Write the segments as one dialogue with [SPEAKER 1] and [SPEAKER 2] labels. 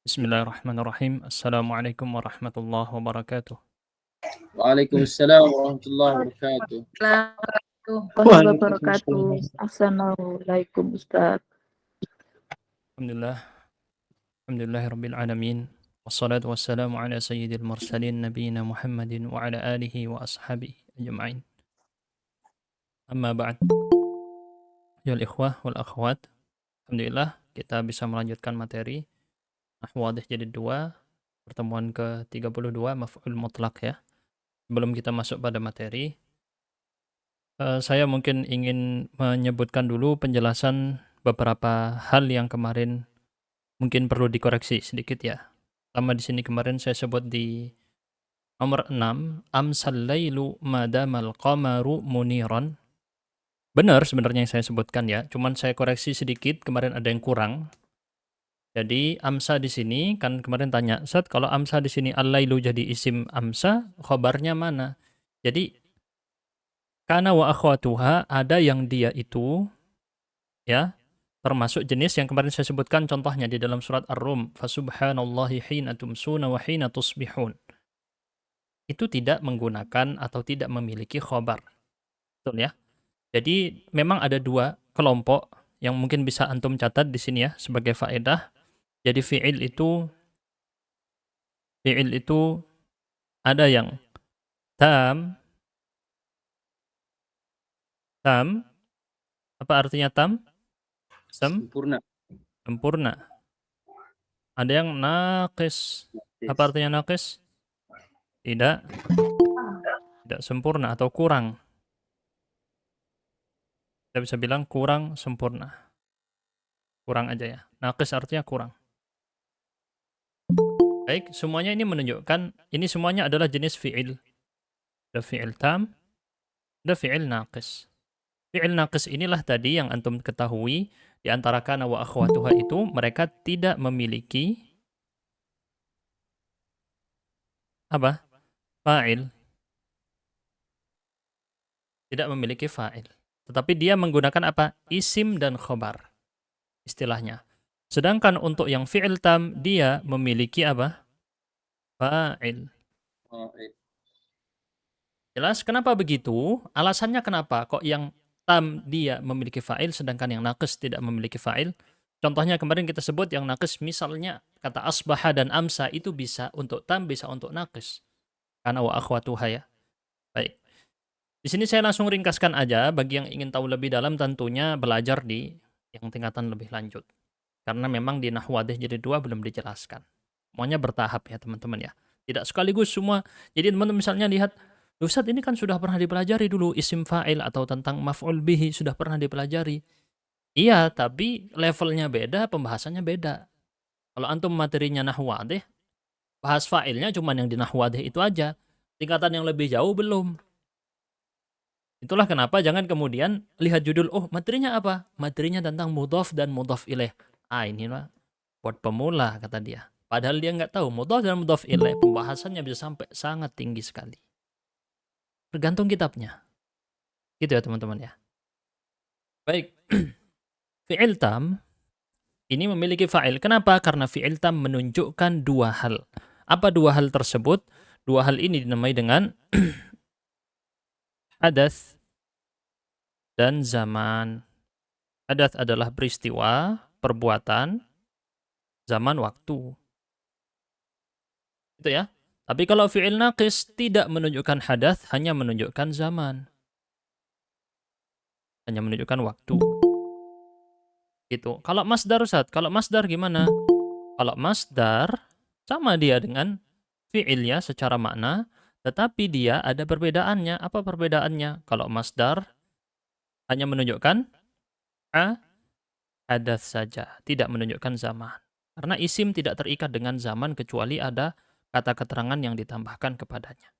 [SPEAKER 1] Bismillahirrahmanirrahim. Assalamualaikum warahmatullahi wabarakatuh.
[SPEAKER 2] Waalaikumsalam warahmatullahi wabarakatuh.
[SPEAKER 3] Warahmatullahi wabarakatuh. Assalamualaikum Ustaz.
[SPEAKER 1] Alhamdulillah. Alhamdulillahirabbil alamin. Wassalatu wassalamu ala sayyidil mursalin nabiyina Muhammadin wa ala alihi wa ashabihi ajma'in. Amma ba'd. Ya ikhwah wal akhwat. Alhamdulillah kita bisa melanjutkan materi Nahwu Wadih Jilid 2 pertemuan ke-32 maf'ul mutlaq ya. Sebelum kita masuk pada materi, saya mungkin ingin menyebutkan dulu penjelasan beberapa hal yang kemarin mungkin perlu dikoreksi sedikit ya. Sama di sini kemarin saya sebut di nomor 6, amsal lailu madamal qamaru muniran. Benar sebenarnya yang saya sebutkan ya, cuman saya koreksi sedikit, kemarin ada yang kurang. Jadi amsa di sini kan kemarin tanya, Ustaz, kalau amsa di sini al-lailu jadi isim amsa, khobarnya mana? Jadi kana wa akhwatuha ada yang dia itu ya termasuk jenis yang kemarin saya sebutkan contohnya di dalam surat Ar-Rum, fasubhanallahi hina tumsuna wa hina tusbihun. Itu tidak menggunakan atau tidak memiliki khobar. Betul ya? Jadi memang ada dua kelompok yang mungkin bisa antum catat di sini ya sebagai faedah. Jadi fi'il itu ada yang tam. Apa artinya tam?
[SPEAKER 2] Sempurna.
[SPEAKER 1] Sempurna. Ada yang naqis. Apa artinya naqis? Tidak sempurna atau kurang. Kita bisa bilang kurang sempurna. Kurang aja ya. Naqis artinya kurang. Baik, semuanya ini menunjukkan ini semuanya adalah jenis fi'il. Ada fi'il tam, ada fi'il naqis. Fi'il naqis inilah tadi yang antum ketahui di antara kana wa akhwatuha itu mereka tidak memiliki apa? Fa'il. Tidak memiliki fa'il. Tetapi dia menggunakan apa? Isim dan khobar. Istilahnya. Sedangkan untuk yang fi'il tam, dia memiliki apa? Fa'il. Jelas kenapa begitu? Alasannya kenapa? Kok yang tam dia memiliki fa'il, sedangkan yang naqis tidak memiliki fa'il? Contohnya kemarin kita sebut yang naqis, misalnya kata asbaha dan amsa itu bisa untuk tam, bisa untuk naqis. Karena wa akhwatuha ya. Baik. Di sini saya langsung ringkaskan aja, bagi yang ingin tahu lebih dalam tentunya belajar di yang tingkatan lebih lanjut. Karena memang di Nahwu Wadih Jilid 2 belum dijelaskan. Semuanya bertahap ya teman-teman ya. Tidak sekaligus semua. Jadi teman-teman misalnya lihat, Ustaz ini kan sudah pernah dipelajari dulu isim fa'il atau tentang maf'ul bihi sudah pernah dipelajari. Iya, tapi levelnya beda, pembahasannya beda. Kalau antum materinya Nahwu Wadih, bahas fa'ilnya cuma yang di Nahwu Wadih itu aja. Tingkatan yang lebih jauh belum. Itulah kenapa jangan kemudian lihat judul, oh materinya apa? Materinya tentang mudhaf dan mudhaf ilaih. Ini mah buat pemula kata dia. Padahal dia nggak tahu mudhaf dan mudhaf ilaih pembahasannya bisa sampai sangat tinggi sekali. Tergantung kitabnya. Gitu ya teman-teman ya. Baik. Fi'il tam ini memiliki fa'il. Kenapa? Karena fi'il tam menunjukkan dua hal. Apa dua hal tersebut? Dua hal ini dinamai dengan hadas dan zaman. Hadas adalah peristiwa, perbuatan, zaman, waktu. Itu ya. Tapi kalau fi'il naqis tidak menunjukkan hadas, hanya menunjukkan zaman. Hanya menunjukkan waktu. Gitu. Kalau masdar, Ustaz, kalau masdar gimana? Kalau masdar sama dia dengan fi'ilnya secara makna, tetapi dia ada perbedaannya. Apa perbedaannya? Kalau masdar hanya menunjukkan hadas saja, tidak menunjukkan zaman. Karena isim tidak terikat dengan zaman kecuali ada kata keterangan yang ditambahkan kepadanya.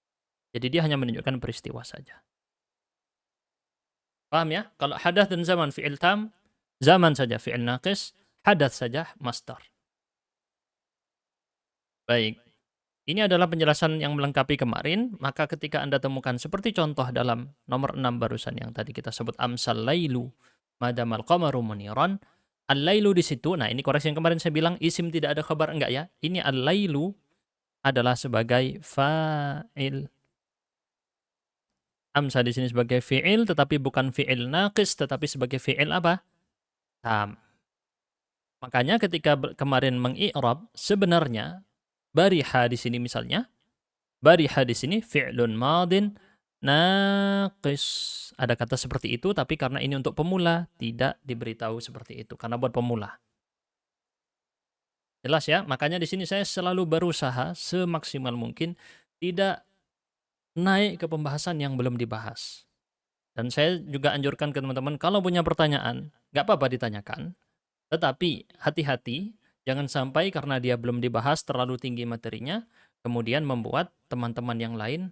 [SPEAKER 1] Jadi dia hanya menunjukkan peristiwa saja. Paham ya? Kalau hadas dan zaman fi'il tam, zaman saja fi'il naqis, hadas saja masdar. Baik. Ini adalah penjelasan yang melengkapi kemarin, maka ketika Anda temukan seperti contoh dalam nomor 6 barusan yang tadi kita sebut amsal lailu madamal qamaru muniran, Al-lailu di situ, nah ini koreksi yang kemarin saya bilang isim tidak ada khabar, enggak ya. Ini al-lailu adalah sebagai fa'il. Hamzah di sini sebagai fi'il, tetapi bukan fi'il naqis, tetapi sebagai fi'il apa? Tam. Makanya ketika kemarin mengi'rab, sebenarnya bariha di sini misalnya, bariha di sini fi'lun madin naqis. Ada kata seperti itu, tapi karena ini untuk pemula, tidak diberitahu seperti itu. Karena buat pemula. Jelas ya? Makanya di sini saya selalu berusaha semaksimal mungkin tidak naik ke pembahasan yang belum dibahas. Dan saya juga anjurkan ke teman-teman, kalau punya pertanyaan, nggak apa-apa ditanyakan. Tetapi hati-hati, jangan sampai karena dia belum dibahas terlalu tinggi materinya, kemudian membuat teman-teman yang lain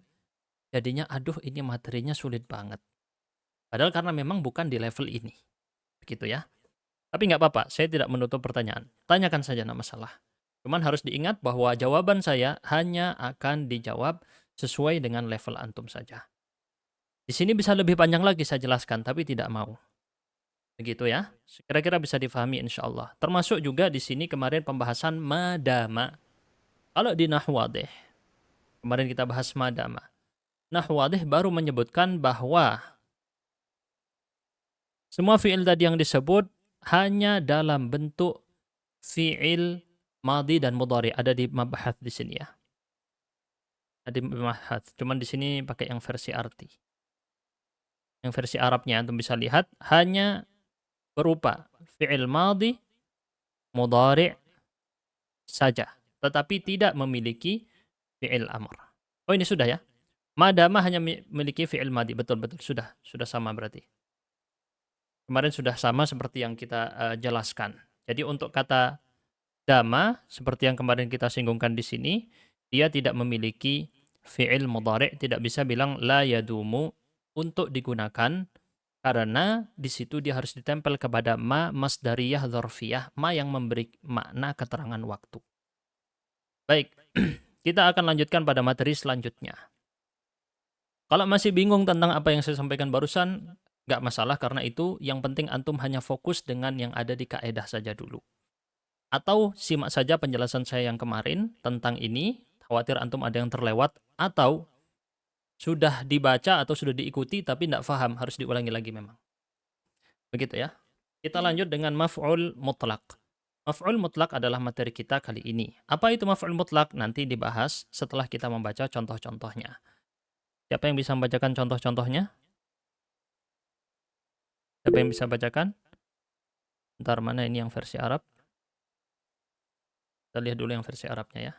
[SPEAKER 1] jadinya, aduh ini materinya sulit banget. Padahal karena memang bukan di level ini. Begitu ya. Tapi nggak apa-apa, saya tidak menutup pertanyaan. Tanyakan saja, nggak masalah. Cuman harus diingat bahwa jawaban saya hanya akan dijawab sesuai dengan level antum saja. Di sini bisa lebih panjang lagi saya jelaskan, tapi tidak mau. Begitu ya. Kira-kira bisa difahami insya Allah. Termasuk juga di sini kemarin pembahasan madama. Kalau di Nahwadih, kemarin kita bahas madama. Nahwadih baru menyebutkan bahwa semua fi'il tadi yang disebut hanya dalam bentuk fi'il madhi dan mudhari. Ada di mabahats di sini ya. Ada di mabahats. Cuman di sini pakai yang versi arti. Yang versi Arabnya antum bisa lihat hanya berupa fi'il madhi, mudhari saja, tetapi tidak memiliki fi'il amr. Oh ini sudah ya. Madama hanya memiliki fi'il madhi, betul-betul sudah sama berarti. Kemarin sudah sama seperti yang kita jelaskan. Jadi untuk kata dama seperti yang kemarin kita singgungkan di sini, dia tidak memiliki fi'il mudhari', tidak bisa bilang la yadumu untuk digunakan karena di situ dia harus ditempel kepada ma masdariyah dzarfiyah, ma yang memberi makna keterangan waktu. Baik, kita akan lanjutkan pada materi selanjutnya. Kalau masih bingung tentang apa yang saya sampaikan barusan, nggak masalah karena itu yang penting antum hanya fokus dengan yang ada di kaedah saja dulu. Atau simak saja penjelasan saya yang kemarin tentang ini, khawatir antum ada yang terlewat, atau sudah dibaca atau sudah diikuti tapi tidak paham, harus diulangi lagi memang. Begitu ya. Kita lanjut dengan maf'ul mutlak. Maf'ul mutlak adalah materi kita kali ini. Apa itu maf'ul mutlak? Nanti dibahas setelah kita membaca contoh-contohnya. Siapa yang bisa membacakan contoh-contohnya? Siapa yang bisa bacakan? Ntar mana ini yang versi Arab? Kita lihat dulu yang versi Arabnya ya.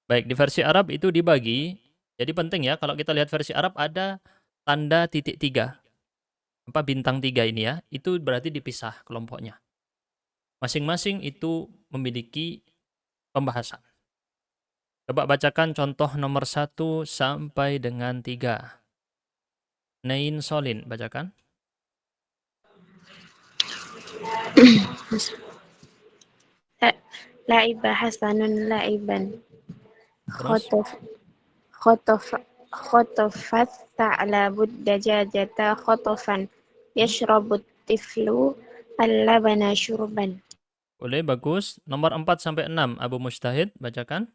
[SPEAKER 1] Baik, di versi Arab itu dibagi. Jadi penting ya, kalau kita lihat versi Arab ada tanda titik 3. Apa bintang 3 ini ya, itu berarti dipisah kelompoknya. Masing-masing itu memiliki pembahasan. Coba bacakan contoh nomor 1 sampai dengan 3. Nain Solin, bacakan.
[SPEAKER 4] La'iba Hasanun la'iban.
[SPEAKER 1] Terus?
[SPEAKER 4] Khotofat ta'labud dajajata khotofan. Yashrabut tiflu al-labana syurban.
[SPEAKER 1] Boleh, bagus. Nomor 4 sampai 6, Abu Mujtahid, bacakan.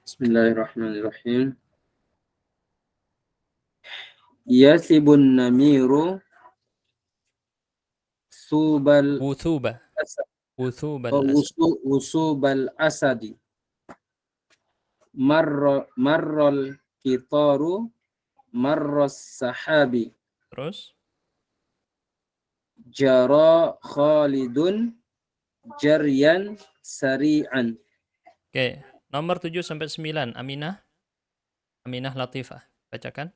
[SPEAKER 2] Bismillahirrahmanirrahim. Yasibun namiru subal
[SPEAKER 1] Wuthuba.
[SPEAKER 2] asad.
[SPEAKER 1] Wuthubal asad.
[SPEAKER 2] Wusubal asadi. Marral kitaru marras sahabi.
[SPEAKER 1] Terus?
[SPEAKER 2] Jara Khalidun jaryan sari'an.
[SPEAKER 1] Oke, nomor 7 sampai 9, Aminah. Aminah Latifah, bacakan.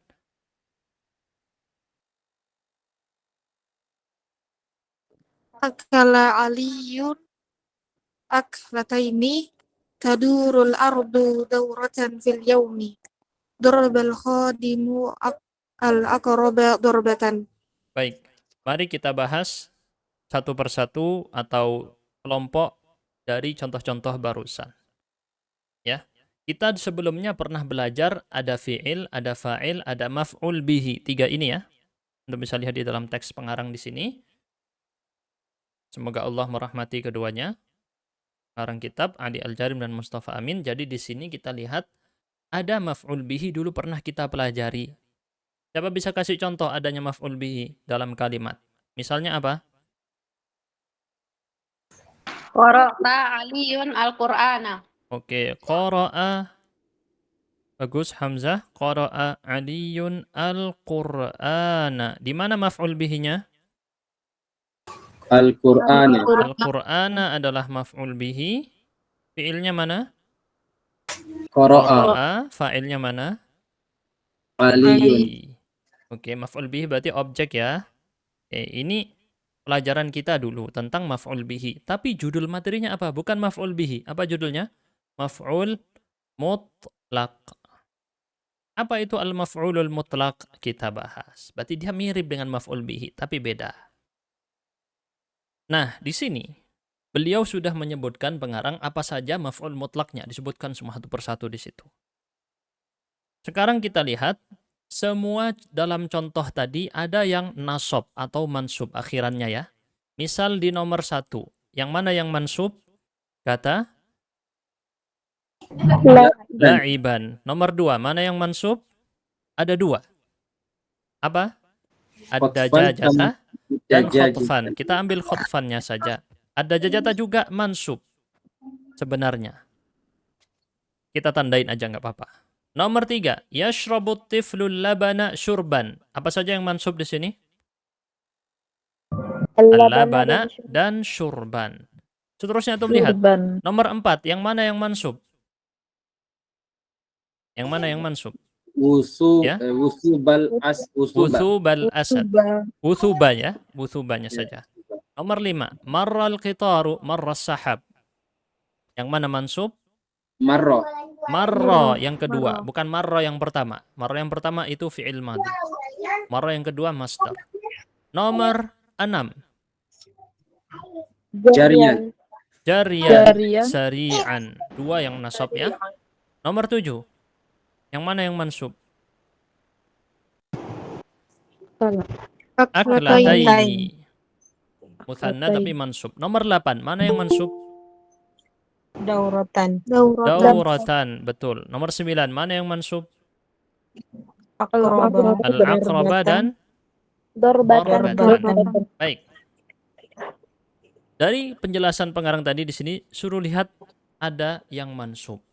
[SPEAKER 5] Akala aliyun aklataini tadurul ardu dawratan fil yaumi. Darabal khadimu al-aqraba darbatan.
[SPEAKER 1] Baik, mari kita bahas satu persatu atau kelompok dari contoh-contoh barusan. Ya, kita sebelumnya pernah belajar ada fi'il, ada fa'il, ada maf'ul bihi. 3 ini ya. Anda bisa lihat di dalam teks pengarang di sini. Semoga Allah merahmati keduanya. Pengarang kitab Ali Al-Jarim dan Mustafa Amin. Jadi di sini kita lihat ada maf'ul bihi dulu pernah kita pelajari. Siapa bisa kasih contoh adanya maf'ul bihi dalam kalimat? Misalnya apa?
[SPEAKER 6] Qara'ta Aliyun Al-Qur'ana.
[SPEAKER 1] Oke, qara'a. Bagus, Hamzah. Qara'a Aliyun Al-Qur'ana. Di mana maf'ul bihinya?
[SPEAKER 2] Al-Qur'ana.
[SPEAKER 1] Al-Qur'ana adalah maf'ul bihi. Fi'ilnya mana?
[SPEAKER 2] Qara'a.
[SPEAKER 1] Qara'a. Fa'ilnya mana?
[SPEAKER 2] Aliyun.
[SPEAKER 1] Oke, maf'ul bihi berarti objek ya. Oke, ini pelajaran kita dulu tentang maf'ul bihi. Tapi judul materinya apa? Bukan maf'ul bihi. Apa judulnya? Maf'ul mutlaq. Apa itu al-maf'ulul mutlaq? Kita bahas. Berarti dia mirip dengan maf'ul bihi, tapi beda. Nah, di sini beliau sudah menyebutkan pengarang apa saja maf'ul mutlaknya, disebutkan semua satu persatu di situ. Sekarang kita lihat semua dalam contoh tadi ada yang nasab atau mansub akhirannya ya. Misal di nomor 1, yang mana yang mansub? Kata la'iban. Nomor 2, mana yang mansub? Ada 2. Apa? Ad-dajajata dan khotfan. Kita ambil khotfannya saja. Ad-dajajata juga mansub sebenarnya. Kita tandain aja nggak apa-apa. Nomor 3, yashrabut tiflul labana syurban. Apa saja yang mansub di sini? Al-labana dan syurban. Seterusnya tuh lihat.
[SPEAKER 3] Kurban.
[SPEAKER 1] Nomor 4, yang mana yang mansub? Yang mana yang mansub? Ya.
[SPEAKER 2] Wusubal usuba.
[SPEAKER 1] Wuthubal asad.
[SPEAKER 3] Kurban.
[SPEAKER 1] Wuthuba ya. Wuthubanya saja. Nomor 5, marral qitaru marras sahab. Yang mana mansub?
[SPEAKER 2] Marra.
[SPEAKER 1] Marra yang kedua, bukan marra yang pertama. Marra yang pertama itu fi'il madhi. Marra yang kedua masdar. Nomor 6,
[SPEAKER 2] Jarian.
[SPEAKER 1] jarian sari'an. 2 yang nasab ya. Nomor 7, yang mana yang mansub? Aklataini. Muthanna tapi mansub. Nomor 8, mana yang mansub?
[SPEAKER 5] Dauratan.
[SPEAKER 1] Dauratan, betul. Nomor 9, mana yang mansub?
[SPEAKER 5] Aqraba.
[SPEAKER 1] Al-aqraba dan
[SPEAKER 3] Darbatan.
[SPEAKER 1] darbatan. Baik. Dari penjelasan pengarang tadi di sini suruh lihat ada yang mansub.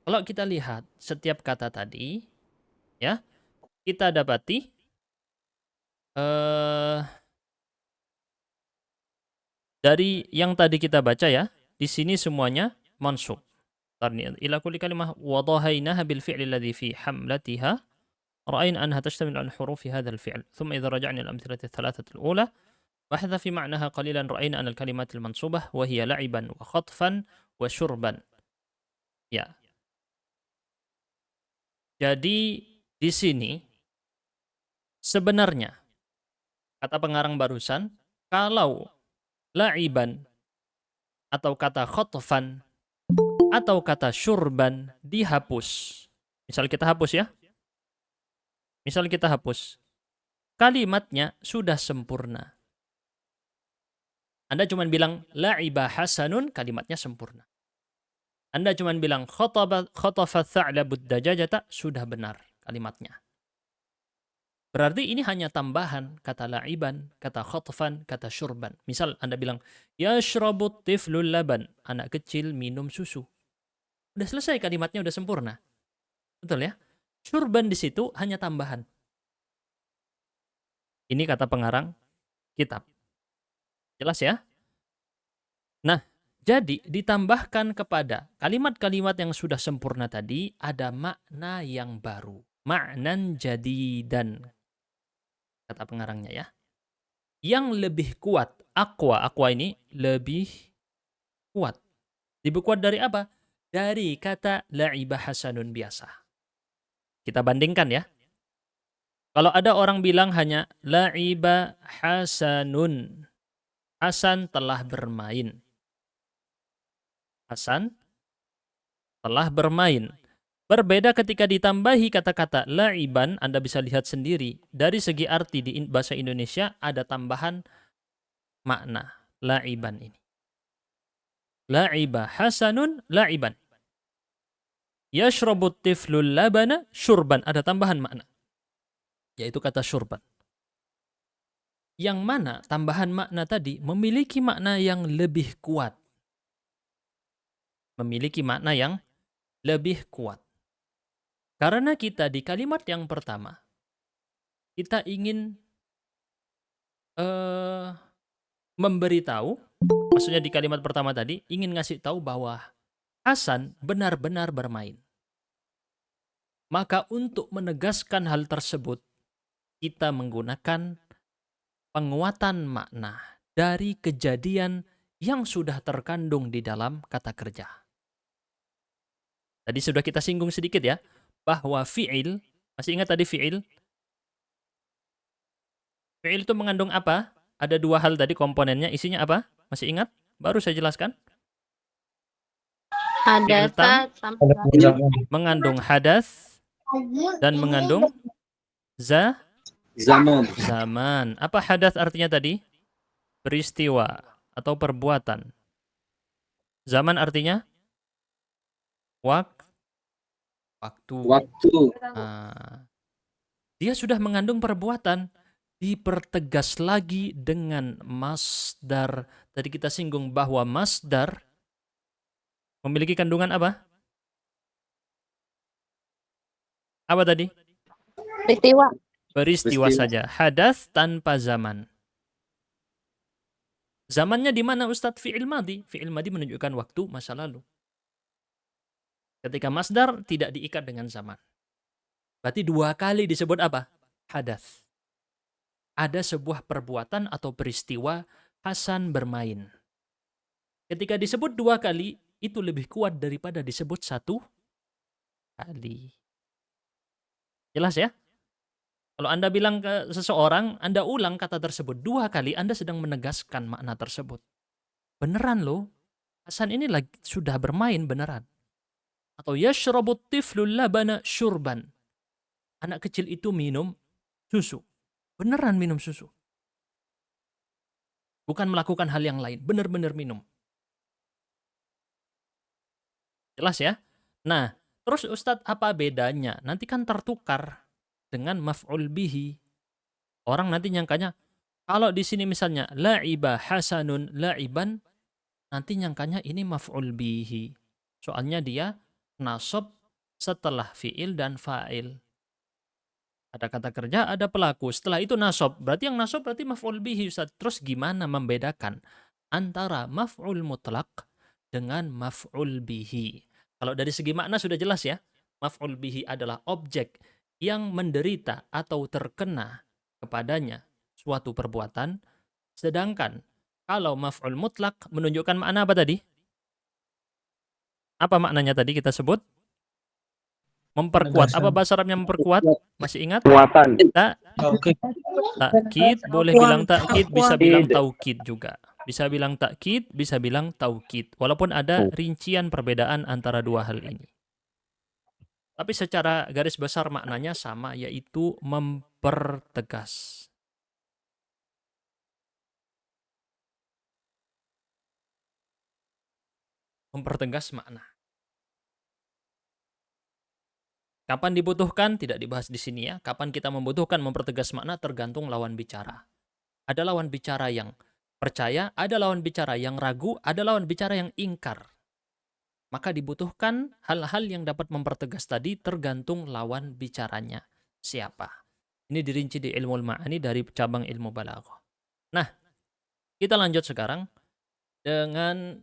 [SPEAKER 1] Kalau kita lihat setiap kata tadi ya, kita dapati dari yang tadi kita baca ya, di sini semuanya mansub. Ila kulli kalimah wadahainaha bil fi'li alladhi fi hamlatiha ra'ayna anha tashtamilu ala hurufi hadha al-fi'l. Thumma idza raja'na ila al-amthilati ath-thalathati al-ula bahadha fi ma'naha qalilan ra'ayna anna al-kalimat al-mansubah wa hiya la'iban wa khatfan wa syurban. Ya. Jadi di sini sebenarnya kata pengarang barusan, kalau la'iban atau kata khotfan atau kata syurban dihapus. Misal kita hapus ya. Misal kita hapus. Kalimatnya sudah sempurna. Anda cuma bilang la'iba hasanun, kalimatnya sempurna. Anda cuma bilang khotafa tha'labud dajajata, sudah benar kalimatnya. Berarti ini hanya tambahan kata la'iban, kata khotfan, kata syurban. Misal Anda bilang, yashrabut tiflul laban. Anak kecil minum susu. Udah selesai kalimatnya, udah sempurna. Betul ya? Syurban di situ hanya tambahan. Ini kata pengarang kitab. Jelas ya? Nah, jadi ditambahkan kepada kalimat-kalimat yang sudah sempurna tadi, ada makna yang baru. Ma'nan jadidan. Kata pengarangnya ya. Yang lebih kuat, aqwa ini lebih kuat. Lebih kuat dari apa? Dari kata la'iba hasanun biasa. Kita bandingkan ya. Kalau ada orang bilang hanya la'iba hasanun. Hasan telah bermain. Hasan telah bermain. Berbeda ketika ditambahi kata-kata la'iban, Anda bisa lihat sendiri. Dari segi arti di bahasa Indonesia ada tambahan makna la'iban ini. La'iba hasanun la'iban. Yashrabut tiflul labana syurban. Ada tambahan makna, yaitu kata syurban. Yang mana tambahan makna tadi memiliki makna yang lebih kuat. Memiliki makna yang lebih kuat. Karena kita di kalimat yang pertama, kita ingin memberitahu, maksudnya di kalimat pertama tadi, ingin ngasih tahu bahwa Hasan benar-benar bermain. Maka untuk menegaskan hal tersebut, kita menggunakan penguatan makna dari kejadian yang sudah terkandung di dalam kata kerja. Tadi sudah kita singgung sedikit ya, bahwa fi'il, masih ingat tadi fi'il? Fi'il itu mengandung apa? Ada dua hal tadi komponennya, isinya apa? Masih ingat? Baru saya jelaskan. Fi'il tam mengandung hadas dan mengandung zaman. Apa hadas artinya tadi? Peristiwa atau perbuatan. Zaman artinya waktu. Dia sudah mengandung perbuatan. Dipertegas lagi dengan masdar. Tadi kita singgung bahwa masdar memiliki kandungan apa? Apa tadi?
[SPEAKER 6] Peristiwa.
[SPEAKER 1] Peristiwa saja. Hadas tanpa zaman. Zamannya di mana Ustadz? Fi'il madhi. Fi'il madhi menunjukkan waktu masa lalu. Ketika masdar tidak diikat dengan zaman. Berarti dua kali disebut apa? Hadas. Ada sebuah perbuatan atau peristiwa Hasan bermain. Ketika disebut dua kali, itu lebih kuat daripada disebut satu kali. Jelas ya? Kalau Anda bilang ke seseorang, Anda ulang kata tersebut dua kali, Anda sedang menegaskan makna tersebut. Beneran loh, Hasan ini lagi sudah bermain beneran. Atau yashrabut tiflul labana syurban. Anak kecil itu minum susu. Beneran minum susu. Bukan melakukan hal yang lain, benar-benar minum. Jelas ya? Nah, terus Ustadz apa bedanya? Nanti kan tertukar dengan maf'ul bihi. Orang nanti nyangkanya, kalau di sini misalnya la'iba hasanun la'iban, nanti nyangkanya ini maf'ul bihi. Soalnya dia nasab setelah fi'il dan fa'il. Ada kata kerja, ada pelaku. Setelah itu nasab. Berarti yang nasab berarti maf'ul bihi, Ustaz. Terus gimana membedakan antara maf'ul mutlak dengan maf'ul bihi? Kalau dari segi makna sudah jelas ya. Maf'ul bihi adalah objek yang menderita atau terkena kepadanya suatu perbuatan. Sedangkan kalau maf'ul mutlak menunjukkan makna apa tadi? Apa maknanya tadi kita sebut? Memperkuat. Apa bahasa Arabnya memperkuat? Masih ingat?
[SPEAKER 7] Muatan.
[SPEAKER 1] Takkid, boleh bilang takkid, bisa bilang taukid juga. Bisa bilang takkid, bisa bilang taukid. Walaupun ada rincian perbedaan antara dua hal ini. Tapi secara garis besar maknanya sama, yaitu mempertegas. Mempertegas makna. Kapan dibutuhkan? Tidak dibahas di sini ya. Kapan kita membutuhkan mempertegas makna tergantung lawan bicara. Ada lawan bicara yang percaya, ada lawan bicara yang ragu, ada lawan bicara yang ingkar. Maka dibutuhkan hal-hal yang dapat mempertegas tadi tergantung lawan bicaranya. Siapa? Ini dirinci di ilmu ma'ani dari cabang ilmu balaghah. Nah, kita lanjut sekarang dengan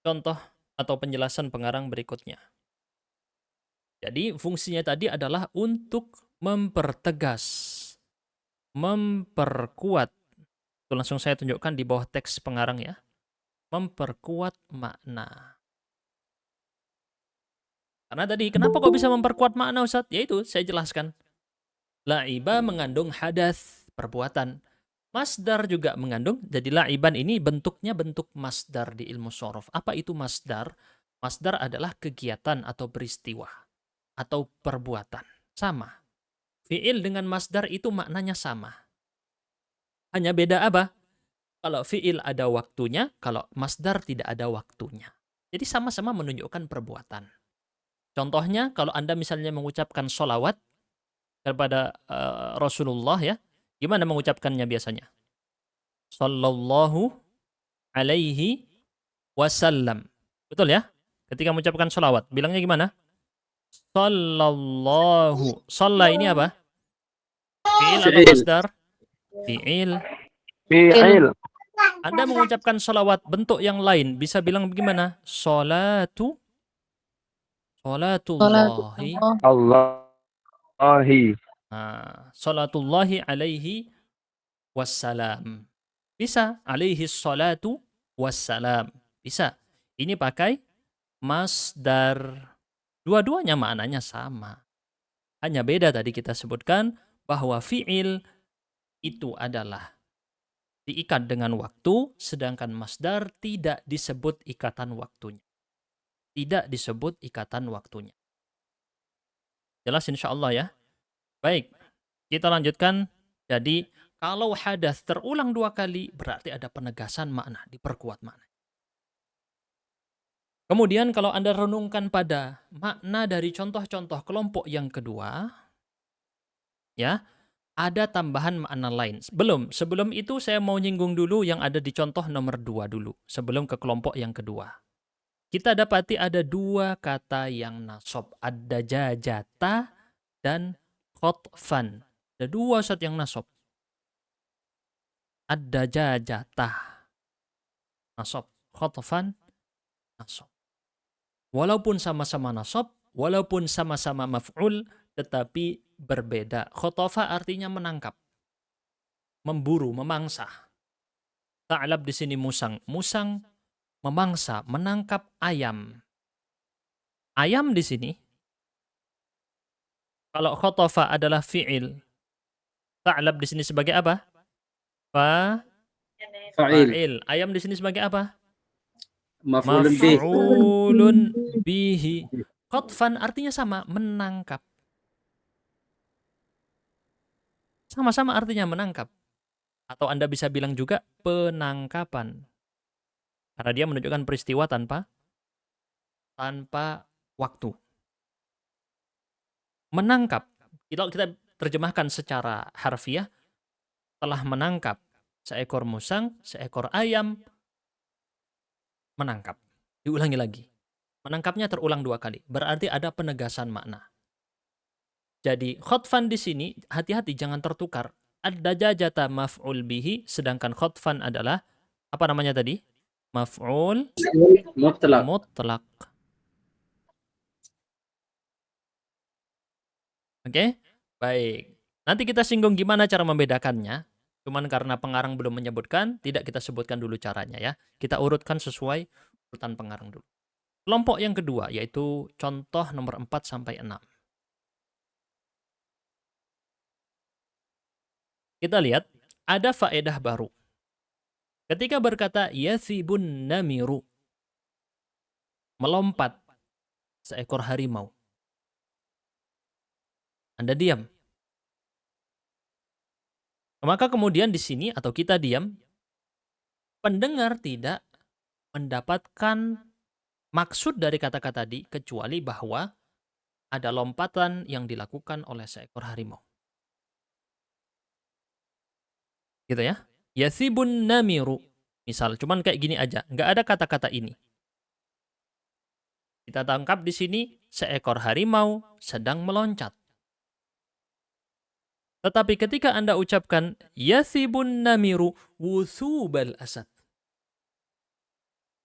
[SPEAKER 1] contoh atau penjelasan pengarang berikutnya. Jadi fungsinya tadi adalah untuk mempertegas, memperkuat. Itu langsung saya tunjukkan di bawah teks pengarang ya. Memperkuat makna. Karena tadi kenapa kok bisa memperkuat makna Ustaz? Yaitu saya jelaskan. La'iba mengandung hadas, perbuatan. Masdar juga mengandung. Jadi la'iban ini bentuknya bentuk masdar di ilmu shorof. Apa itu masdar? Masdar adalah kegiatan atau peristiwa. atau perbuatan. Sama. Fi'il dengan masdar itu maknanya sama. Hanya beda apa? Kalau fi'il ada waktunya, kalau masdar tidak ada waktunya. Jadi sama-sama menunjukkan perbuatan. Contohnya, kalau Anda misalnya mengucapkan sholawat kepada Rasulullah ya, gimana mengucapkannya biasanya? Sallallahu alaihi wasallam. Betul ya? Ketika mengucapkan sholawat, bilangnya gimana? Sallallahu. Shalla ini apa? Fi'il atau
[SPEAKER 2] Fi'il.
[SPEAKER 1] masdar? Fi'il.
[SPEAKER 7] Fi'il.
[SPEAKER 1] Anda mengucapkan sholawat bentuk yang lain, bisa bilang bagaimana? Salatullahi.
[SPEAKER 7] Allahi.
[SPEAKER 1] Salatullahi alaihi wassalam. Bisa. Alaihi salatu wassalam. Bisa. Ini pakai masdar. Dua-duanya maknanya sama. Hanya beda tadi kita sebutkan bahwa fi'il itu adalah diikat dengan waktu, sedangkan masdar tidak disebut ikatan waktunya. Tidak disebut ikatan waktunya. Jelas insya Allah ya? Baik, kita lanjutkan. Jadi, kalau hadas terulang 2 kali, berarti ada penegasan makna, diperkuat makna. Kemudian kalau Anda renungkan pada makna dari contoh-contoh kelompok yang kedua, ya, ada tambahan makna lain. Sebelum itu saya mau nyinggung dulu yang ada di contoh nomor 2 dulu, sebelum ke kelompok yang kedua. Kita dapati ada 2 kata yang nasab, ad-dajajata dan khotfan. Ada 2 zat yang nasab. Ad-dajajata nasab, khotfan nasab. Walaupun sama-sama nasab, walaupun sama-sama maf'ul, tetapi berbeda. Khotofa artinya menangkap, memburu, memangsa. Ta'lab di sini musang. Musang memangsa, menangkap ayam. Ayam di sini, kalau khotofa adalah fi'il, ta'lab di sini sebagai apa? Fa'il. Ayam di sini sebagai apa? Maf'ulun bihi. Khotfan artinya sama, menangkap. Sama-sama artinya menangkap. Atau Anda bisa bilang juga penangkapan. Karena dia menunjukkan peristiwa tanpa waktu. Menangkap. Kalau kita terjemahkan secara harfiah, telah menangkap seekor musang, seekor ayam, menangkap. Diulangi lagi. Menangkapnya terulang 2 kali. Berarti ada penegasan makna. Jadi khotfan di sini hati-hati jangan tertukar. Ad-dajajata maf'ul bihi, sedangkan khotfan adalah apa namanya tadi? Maf'ul mutlak. Oke? Baik. Nanti kita singgung gimana cara membedakannya. Cuman karena pengarang belum menyebutkan, tidak kita sebutkan dulu caranya ya. Kita urutkan sesuai urutan pengarang dulu. Kelompok yang kedua yaitu contoh nomor 4 sampai 6. Kita lihat ada faedah baru. Ketika berkata yathibun namiru, melompat seekor harimau. Anda diam. Maka kemudian di sini atau kita diam, pendengar tidak mendapatkan maksud dari kata-kata tadi kecuali bahwa ada lompatan yang dilakukan oleh seekor harimau. Gitu ya. Yathibun namiru. Misal, cuman kayak gini aja. Nggak ada kata-kata ini. Kita tangkap di sini seekor harimau sedang meloncat. Tetapi ketika Anda ucapkan yathibun namiru wuthubal asad.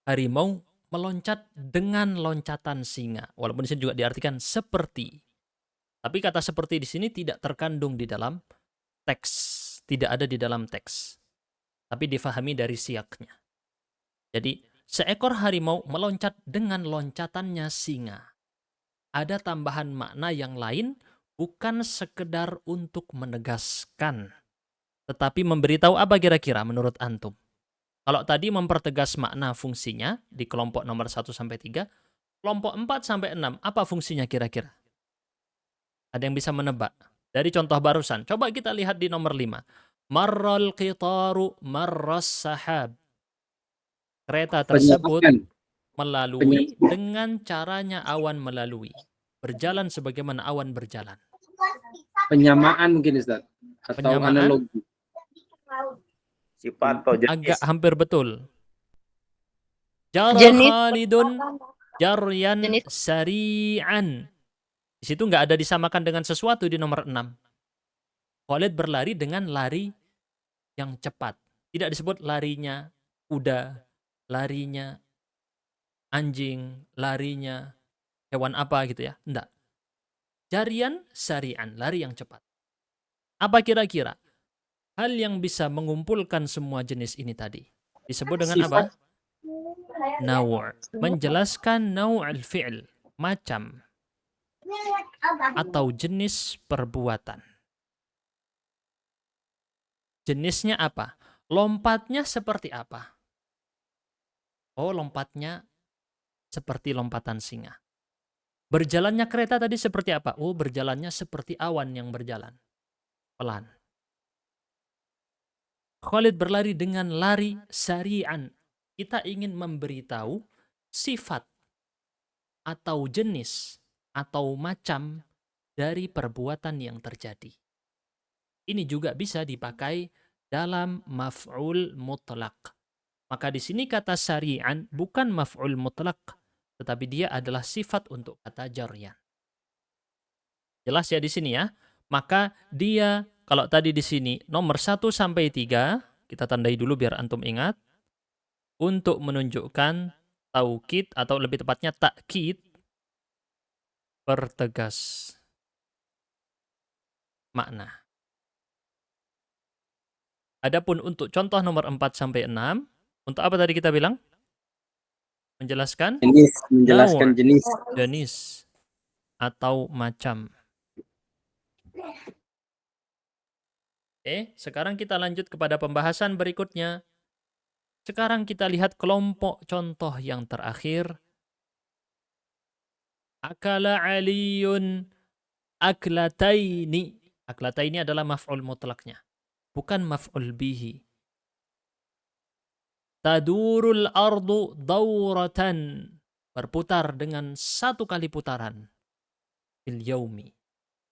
[SPEAKER 1] Harimau meloncat dengan loncatan singa. Walaupun di sini juga diartikan seperti. Tapi kata seperti di sini tidak terkandung di dalam teks. Tidak ada di dalam teks. Tapi difahami dari siaknya. Jadi seekor harimau meloncat dengan loncatannya singa. Ada tambahan makna yang lain, bukan sekedar untuk menegaskan. Tetapi memberitahu apa kira-kira menurut antum? Kalau tadi mempertegas makna fungsinya di kelompok nomor 1 sampai 3, kelompok 4 sampai 6 apa fungsinya kira-kira? Ada yang bisa menebak? Dari contoh barusan. Coba kita lihat di nomor 5. Marral qitaru marras sahab. Kereta tersebut
[SPEAKER 2] Penyamaan.
[SPEAKER 1] melalui dengan caranya awan melalui. Berjalan sebagaimana awan berjalan.
[SPEAKER 2] Penyamaan mungkin Ustaz. Atau
[SPEAKER 1] Penyamaan?
[SPEAKER 2] analogi.
[SPEAKER 7] Sifat atau jenis.
[SPEAKER 1] Agak hampir betul. Jara
[SPEAKER 6] Jenis.
[SPEAKER 1] Khalidun jaryan
[SPEAKER 6] Jenis.
[SPEAKER 1] sari'an. Di situ nggak ada disamakan dengan sesuatu di nomor 6. Khalid berlari dengan lari yang cepat. Tidak disebut larinya kuda, larinya anjing, larinya hewan apa gitu ya. Enggak. Jarian sari'an, lari yang cepat. Apa kira-kira hal yang bisa mengumpulkan semua jenis ini tadi? Disebut dengan apa?
[SPEAKER 2] Sifat.
[SPEAKER 1] Naw'. Menjelaskan naw'al fi'l, macam atau jenis perbuatan. Jenisnya apa? Lompatnya seperti apa? Oh, lompatnya seperti lompatan singa. Berjalannya kereta tadi seperti apa? Oh, berjalannya seperti awan yang berjalan. Pelan. Khalid berlari dengan lari sari'an. Kita ingin memberitahu sifat atau jenis atau macam dari perbuatan yang terjadi. Ini juga bisa dipakai dalam maf'ul mutlak. Maka di sini kata sari'an bukan maf'ul mutlak, tetapi dia adalah sifat untuk kata jaryan. Jelas ya di sini ya? Maka dia, kalau tadi di sini nomor 1 sampai 3, kita tandai dulu biar antum ingat, untuk menunjukkan taukid atau lebih tepatnya takkid, pertegas makna. Adapun untuk contoh nomor 4 sampai 6, untuk apa tadi kita bilang? Menjelaskan
[SPEAKER 2] Jenis. Menjelaskan
[SPEAKER 1] Naw'.
[SPEAKER 2] jenis.
[SPEAKER 1] jenis atau macam. Sekarang kita lanjut kepada pembahasan berikutnya. Sekarang kita lihat kelompok contoh yang terakhir. Akala aliyun aklataini. Aklataini adalah maf'ul mutlaknya, bukan maf'ul bihi. Tadurul ardu dawratan. Berputar dengan satu kali putaran. Fil yaumi.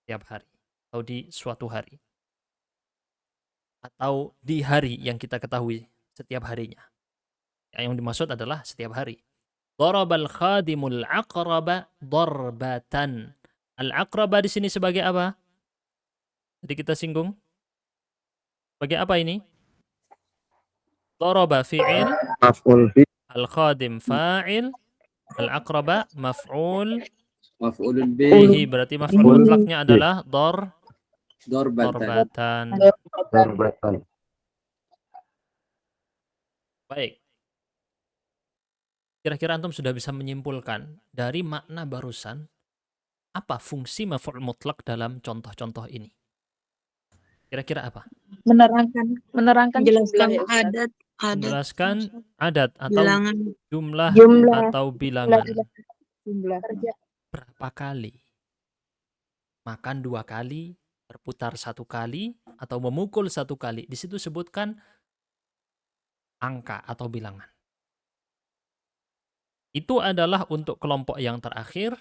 [SPEAKER 1] Tiap hari. Atau di suatu hari. Atau di hari yang kita ketahui setiap harinya. Yang dimaksud adalah setiap hari. Darabal khadimul aqraba darbatan. Al-aqraba di sini sebagai apa? Jadi kita singgung. Sebagai apa ini? Daraba fi'il,
[SPEAKER 7] Maf'ul bi.
[SPEAKER 1] al-khadim fa'il, al-aqraba maf'ul
[SPEAKER 2] Maf'ulun
[SPEAKER 1] bihi.
[SPEAKER 2] bih.
[SPEAKER 1] Berarti maf'ul mutlaknya adalah
[SPEAKER 2] Dorbatan.
[SPEAKER 1] darbatan.
[SPEAKER 7] Darbatan.
[SPEAKER 1] Baik. Kira-kira antum sudah bisa menyimpulkan dari makna barusan apa fungsi maf'ul mutlak dalam contoh-contoh ini? Kira-kira apa?
[SPEAKER 3] Menerangkan
[SPEAKER 5] Menjelaskan
[SPEAKER 3] jumlah ya, Ustaz.
[SPEAKER 5] adat
[SPEAKER 1] Menjelaskan adat atau
[SPEAKER 5] bilangan.
[SPEAKER 1] jumlah
[SPEAKER 3] Jumlah.
[SPEAKER 1] atau bilangan.
[SPEAKER 3] Jumlah kerja.
[SPEAKER 1] Berapa kali? Makan 2 kali, berputar 1 kali, atau memukul 1 kali. Di situ sebutkan angka atau bilangan. Itu adalah untuk kelompok yang terakhir.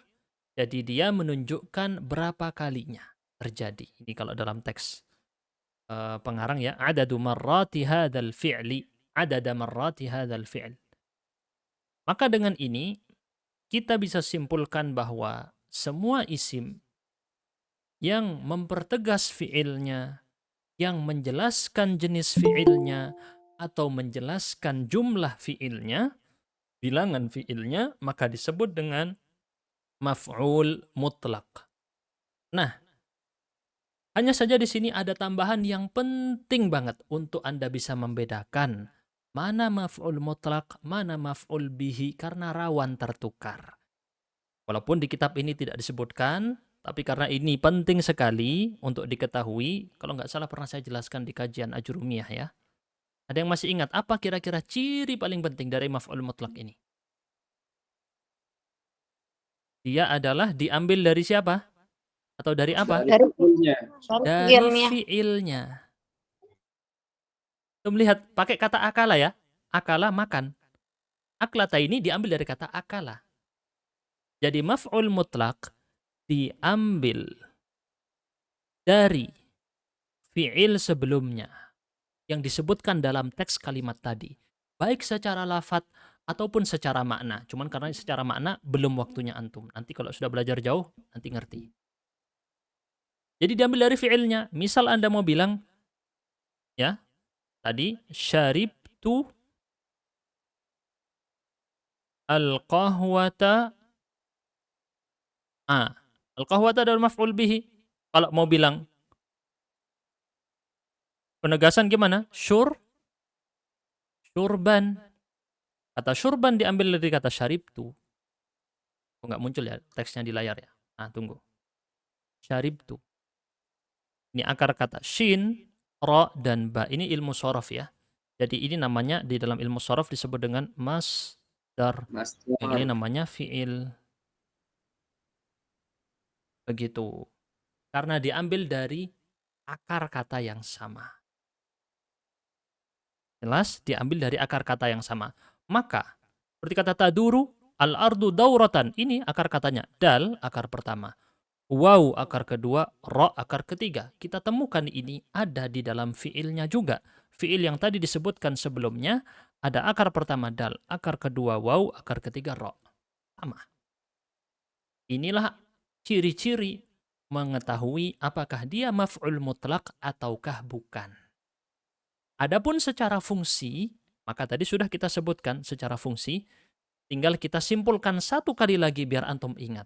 [SPEAKER 1] Jadi dia menunjukkan berapa kalinya terjadi. Ini kalau dalam teks pengarang ya. Adadu marrati hadzal fi'li. Adada marrati hadzal fi'l. Maka dengan ini kita bisa simpulkan bahwa semua isim yang mempertegas fi'ilnya, yang menjelaskan jenis fi'ilnya, atau menjelaskan jumlah fi'ilnya, bilangan fi'ilnya, maka disebut dengan maf'ul mutlak. Nah, hanya saja di sini ada tambahan yang penting banget untuk Anda bisa membedakan mana maf'ul mutlak, mana maf'ul bihi, karena rawan tertukar. Walaupun di kitab ini tidak disebutkan, tapi karena ini penting sekali untuk diketahui, kalau nggak salah pernah saya jelaskan di kajian Ajurumiyah ya. Ada yang masih ingat apa kira-kira ciri paling penting dari maf'ul mutlak ini? Dia adalah diambil dari siapa? Atau dari apa?
[SPEAKER 2] Dari fi'ilnya.
[SPEAKER 1] Dari
[SPEAKER 4] Fi'ilnya.
[SPEAKER 1] fi'ilnya. Kita melihat pakai kata akala ya. Akala makan. Aklata ini diambil dari kata akala. Jadi maf'ul mutlak diambil dari fi'il sebelumnya yang disebutkan dalam teks kalimat tadi. Baik secara lafat ataupun secara makna. Cuman karena secara makna belum waktunya antum. Nanti kalau sudah belajar jauh, nanti ngerti. Jadi diambil dari fi'ilnya. Misal Anda mau bilang, ya, tadi, syaribtu al-qahwata. Al-qahwata adalah maf'ul bihi. Kalau mau bilang, penegasan gimana? Syurban. Kata syurban diambil dari kata syaribtu. Nggak muncul ya teksnya di layar ya. Nah, tunggu. Syaribtu. Ini akar kata shin, ra, dan ba. Ini ilmu shorof ya. Jadi ini namanya di dalam ilmu shorof disebut dengan masdar. Yang ini namanya fi'il. Begitu. Karena diambil dari akar kata yang sama. Jelas? Diambil dari akar kata yang sama. Maka, seperti kata taduru, al-ardu dauratan. Ini akar katanya. Dal, akar pertama. Waw, akar kedua. Ra, akar ketiga. Kita temukan ini ada di dalam fi'ilnya juga. Fi'il yang tadi disebutkan sebelumnya, ada akar pertama dal, akar kedua waw, akar ketiga ra. Sama. Inilah ciri-ciri mengetahui apakah dia maf'ul mutlak ataukah bukan. Adapun secara fungsi, maka tadi sudah kita sebutkan secara fungsi, tinggal kita simpulkan satu kali lagi biar antum ingat.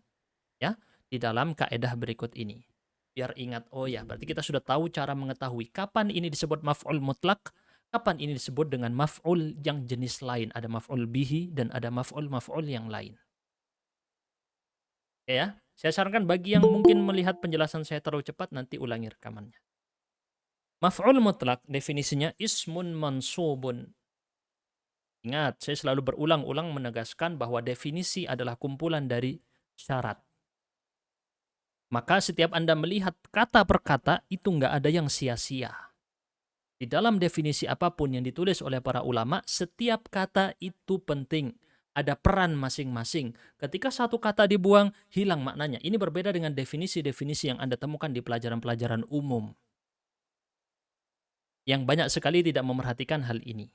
[SPEAKER 1] Ya, di dalam kaedah berikut ini. Biar ingat, oh ya, berarti kita sudah tahu cara mengetahui kapan ini disebut maf'ul mutlak, kapan ini disebut dengan maf'ul yang jenis lain. Ada maf'ul bihi dan ada maf'ul yang lain. Ya, saya sarankan bagi yang mungkin melihat penjelasan saya terlalu cepat, nanti ulangi rekamannya. Maf'ul mutlak definisinya ismun mansubun. Ingat, saya selalu berulang-ulang menegaskan bahwa definisi adalah kumpulan dari syarat. Maka setiap Anda melihat kata per kata, itu nggak ada yang sia-sia. Di dalam definisi apapun yang ditulis oleh para ulama, setiap kata itu penting. Ada peran masing-masing. Ketika satu kata dibuang, hilang maknanya. Ini berbeda dengan definisi-definisi yang Anda temukan di pelajaran-pelajaran umum. Yang banyak sekali tidak memerhatikan hal ini.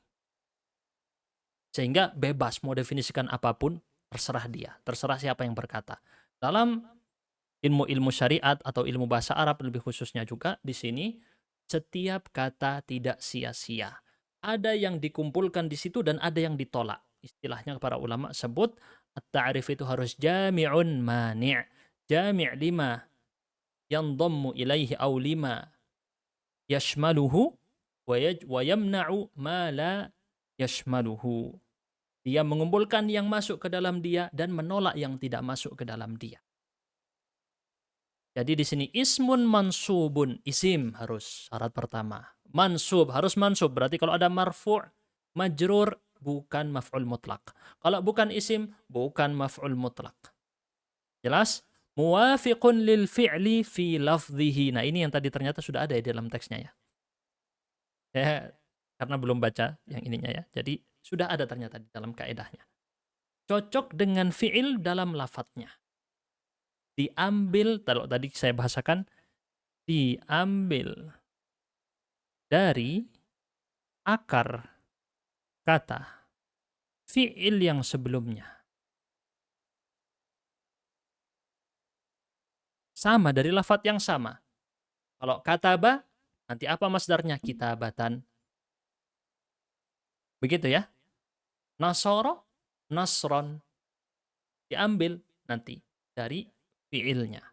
[SPEAKER 1] Sehingga bebas mau definisikan apapun, terserah dia. Terserah siapa yang berkata. Dalam ilmu-ilmu syariat atau ilmu bahasa Arab lebih khususnya juga di sini, setiap kata tidak sia-sia. Ada yang dikumpulkan di situ dan ada yang ditolak. Istilahnya para ulama sebut at-ta'rif itu harus jami'un mani'. Jami' lima yandammu ilaihi aw lima yashmaluhu wa yamna'u ma la yashmaluhu. Dia mengumpulkan yang masuk ke dalam dia dan menolak yang tidak masuk ke dalam dia. Jadi di sini ismun mansubun, isim harus syarat pertama. Mansub harus mansub, berarti kalau ada marfu', majrur bukan maf'ul mutlak. Kalau bukan isim bukan maf'ul mutlak. Jelas? Muwafiqun lil fi'li fi lafdhihi. Nah, ini yang tadi ternyata sudah ada di dalam teksnya ya. Karena belum baca yang ininya ya. Jadi sudah ada ternyata di dalam kaedahnya. Cocok dengan fi'il dalam lafadznya. Diambil, kalau tadi saya bahasakan, diambil dari akar kata fi'il yang sebelumnya. Sama, dari lafadz yang sama. Kalau kataba, nanti apa masdarnya? Kitabatan. Begitu ya. Nasara, nasron. Diambil nanti dari fi'ilnya.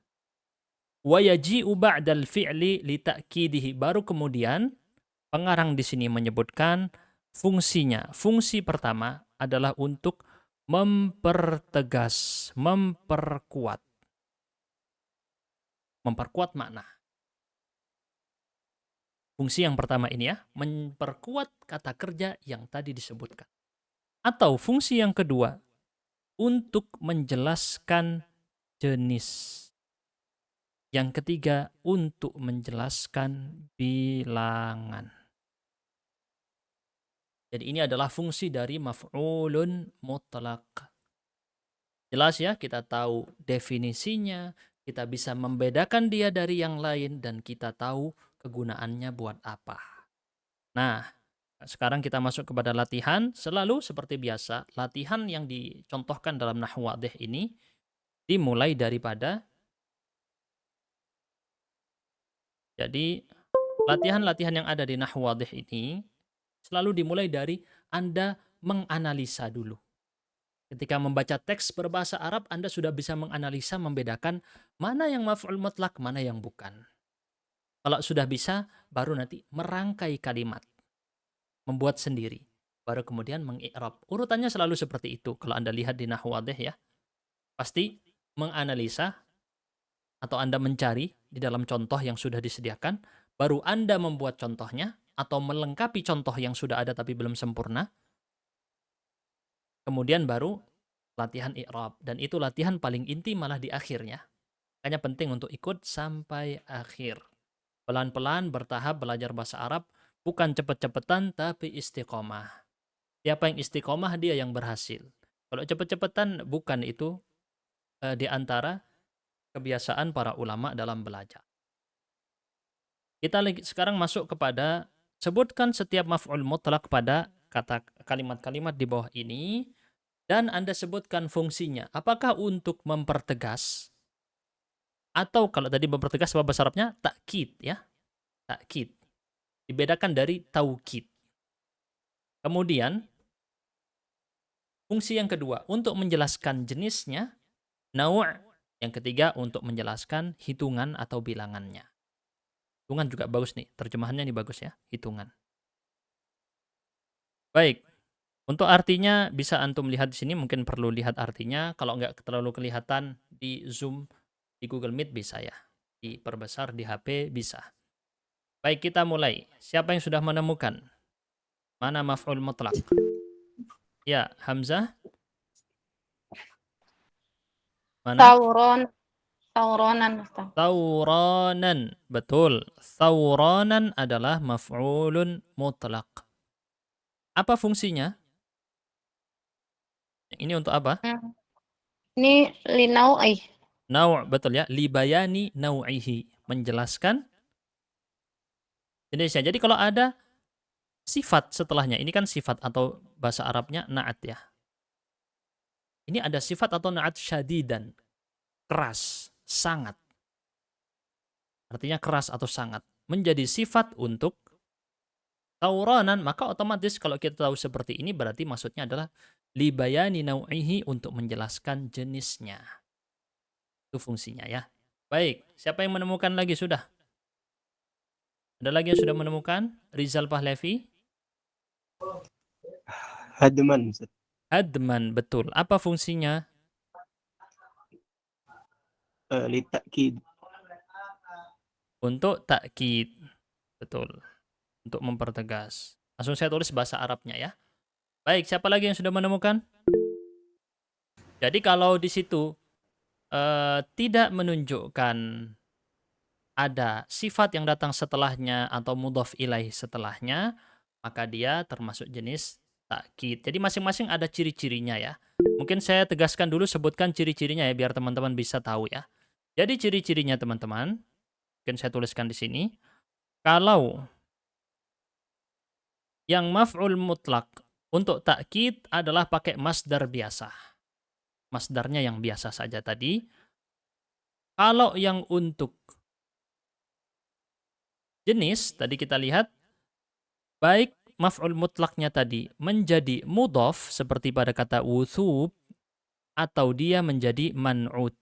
[SPEAKER 1] Wa yaji'u ba'dal fi'li li ta'kidihi. Baru kemudian pengarang di sini menyebutkan fungsinya. Fungsi pertama adalah untuk mempertegas, memperkuat. Memperkuat makna. Fungsi yang pertama ini ya, memperkuat kata kerja yang tadi disebutkan. Atau fungsi yang kedua, untuk menjelaskan jenis. Yang ketiga, untuk menjelaskan bilangan. Jadi ini adalah fungsi dari maf'ulun mutlaq. Jelas ya, kita tahu definisinya, kita bisa membedakan dia dari yang lain, dan kita tahu kegunaannya buat apa. Nah, sekarang kita masuk kepada latihan. Selalu seperti biasa, latihan yang dicontohkan dalam Nahwu Wadih ini dimulai daripada, jadi latihan-latihan yang ada di Nahwu Wadih ini selalu dimulai dari Anda menganalisa dulu. Ketika membaca teks berbahasa Arab, Anda sudah bisa menganalisa, membedakan mana yang maf'ul mutlak, mana yang bukan. Kalau sudah bisa, baru nanti merangkai kalimat, membuat sendiri. Baru kemudian mengi'rab. Urutannya selalu seperti itu. Kalau Anda lihat di Nahwu Wadih ya, pasti menganalisa atau Anda mencari di dalam contoh yang sudah disediakan, baru Anda membuat contohnya atau melengkapi contoh yang sudah ada tapi belum sempurna. Kemudian baru latihan i'rab, dan itu latihan paling inti malah di akhirnya. Makanya penting untuk ikut sampai akhir. Pelan-pelan bertahap belajar bahasa Arab, bukan cepet-cepetan tapi istiqomah. Siapa yang istiqomah, dia yang berhasil. Kalau cepet-cepetan, bukan itu di antara kebiasaan para ulama dalam belajar. Kita sekarang masuk kepada sebutkan setiap maf'ul mutlaq pada kata kalimat-kalimat di bawah ini, dan Anda sebutkan fungsinya. Apakah untuk mempertegas, atau kalau tadi mempertegas bahasa Arabnya takkid ya. Takkid. Dibedakan dari taukid. Kemudian fungsi yang kedua untuk menjelaskan jenisnya, naw'. Yang ketiga untuk menjelaskan hitungan atau bilangannya. Hitungan juga bagus nih, terjemahannya ini bagus ya, hitungan. Baik, untuk artinya bisa antum lihat di sini, mungkin perlu lihat artinya. Kalau nggak terlalu kelihatan di Zoom, di Google Meet bisa ya, diperbesar di HP bisa. Baik, kita mulai. Siapa yang sudah menemukan mana maf'ul mutlaq? Ya, Hamzah. Mana?
[SPEAKER 6] Tauronan, Ustaz.
[SPEAKER 1] Tauranan, betul. Tauranan adalah maf'ulun mutlaq. Apa fungsinya? Ini untuk apa?
[SPEAKER 6] Ini linau'i.
[SPEAKER 1] Naw', betul ya. Libayani naw'ihi, menjelaskan jenisnya. Jadi kalau ada sifat setelahnya, ini kan sifat atau bahasa Arabnya na'at ya. Ini ada sifat atau na'at syadidan, keras, sangat. Artinya keras atau sangat. Menjadi sifat untuk tauranan, maka otomatis kalau kita tahu seperti ini, berarti maksudnya adalah libayani naw'ihi, untuk menjelaskan jenisnya. Itu fungsinya ya. Baik, siapa yang menemukan lagi sudah? Ada lagi yang sudah menemukan? Rizal Pahlavi?
[SPEAKER 8] Hadman.
[SPEAKER 1] Hadman, betul. Apa fungsinya?
[SPEAKER 8] Litakkid.
[SPEAKER 1] Untuk takkid. Betul. Untuk mempertegas. Langsung saya tulis bahasa Arabnya ya. Baik, siapa lagi yang sudah menemukan? Jadi kalau di situ tidak menunjukkan ada sifat yang datang setelahnya atau mudhaf ilaih setelahnya, maka dia termasuk jenis takkid. Jadi masing-masing ada ciri-cirinya ya. Mungkin saya tegaskan dulu, sebutkan ciri-cirinya ya, biar teman-teman bisa tahu ya. Jadi ciri-cirinya teman-teman, mungkin saya tuliskan di sini. Kalau yang maf'ul mutlak untuk takkid adalah pakai masdar biasa. Masdarnya yang biasa saja tadi. Kalau yang untuk jenis, tadi kita lihat, baik maf'ul mutlaknya tadi menjadi mudhaf seperti pada kata wuthub, atau dia menjadi man'ud.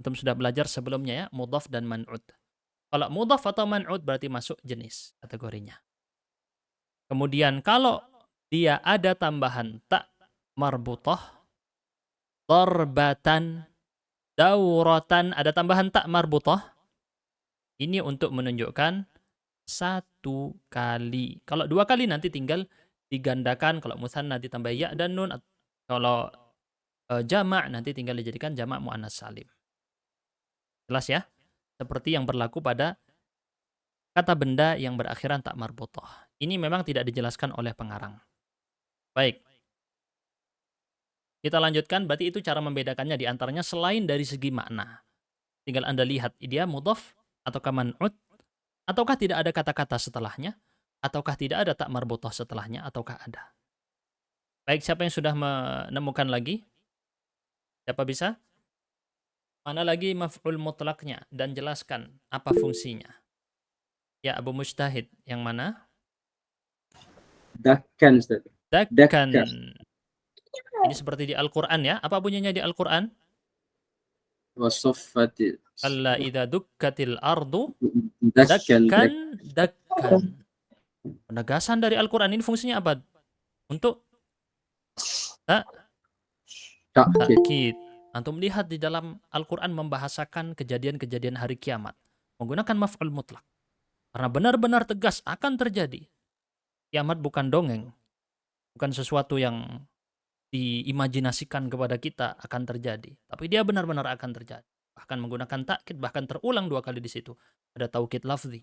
[SPEAKER 1] Antum sudah belajar sebelumnya ya, mudhaf dan man'ud. Kalau mudhaf atau man'ud berarti masuk jenis kategorinya. Kemudian kalau dia ada tambahan tak marbutah, darbatan, dauratan, ada tambahan tak marbutah, ini untuk menunjukkan satu kali. Kalau dua kali nanti tinggal digandakan. Kalau mutsanna ditambah ya dan nun. Kalau jamak nanti tinggal dijadikan jamak muannas salim. Jelas ya? Seperti yang berlaku pada kata benda yang berakhiran tak marbutah. Ini memang tidak dijelaskan oleh pengarang. Baik. Kita lanjutkan, berarti itu cara membedakannya di antaranya selain dari segi makna. Tinggal Anda lihat, dia mudhaf ataukah man'ut, ataukah tidak ada kata-kata setelahnya, ataukah tidak ada tak marbutah setelahnya, ataukah ada. Baik, siapa yang sudah menemukan lagi? Siapa bisa? Mana lagi maf'ul mutlaknya dan jelaskan apa fungsinya? Ya, Abu Mujtahid, yang mana?
[SPEAKER 2] Dakkan, Ustaz.
[SPEAKER 1] Dakkan.
[SPEAKER 2] Dakkan.
[SPEAKER 1] Ini seperti di Al-Quran ya. Apa bunyinya di Al-Quran?
[SPEAKER 2] Wasoffatil.
[SPEAKER 1] Alla idza dukkatil ardu
[SPEAKER 2] Dakkan.
[SPEAKER 1] dakkan. Penegasan dari Al-Quran ini fungsinya apa? Untuk
[SPEAKER 2] Takkid.
[SPEAKER 1] takkid. Antum lihat di dalam Al-Quran membahasakan kejadian-kejadian hari kiamat menggunakan maf'ul mutlak. Karena benar-benar tegas akan terjadi. Kiamat bukan dongeng. Bukan sesuatu yang diimajinasikan kepada kita akan terjadi. Tapi dia benar-benar akan terjadi. Bahkan menggunakan takkid, bahkan terulang 2 kali di situ. Ada taukid lafzi.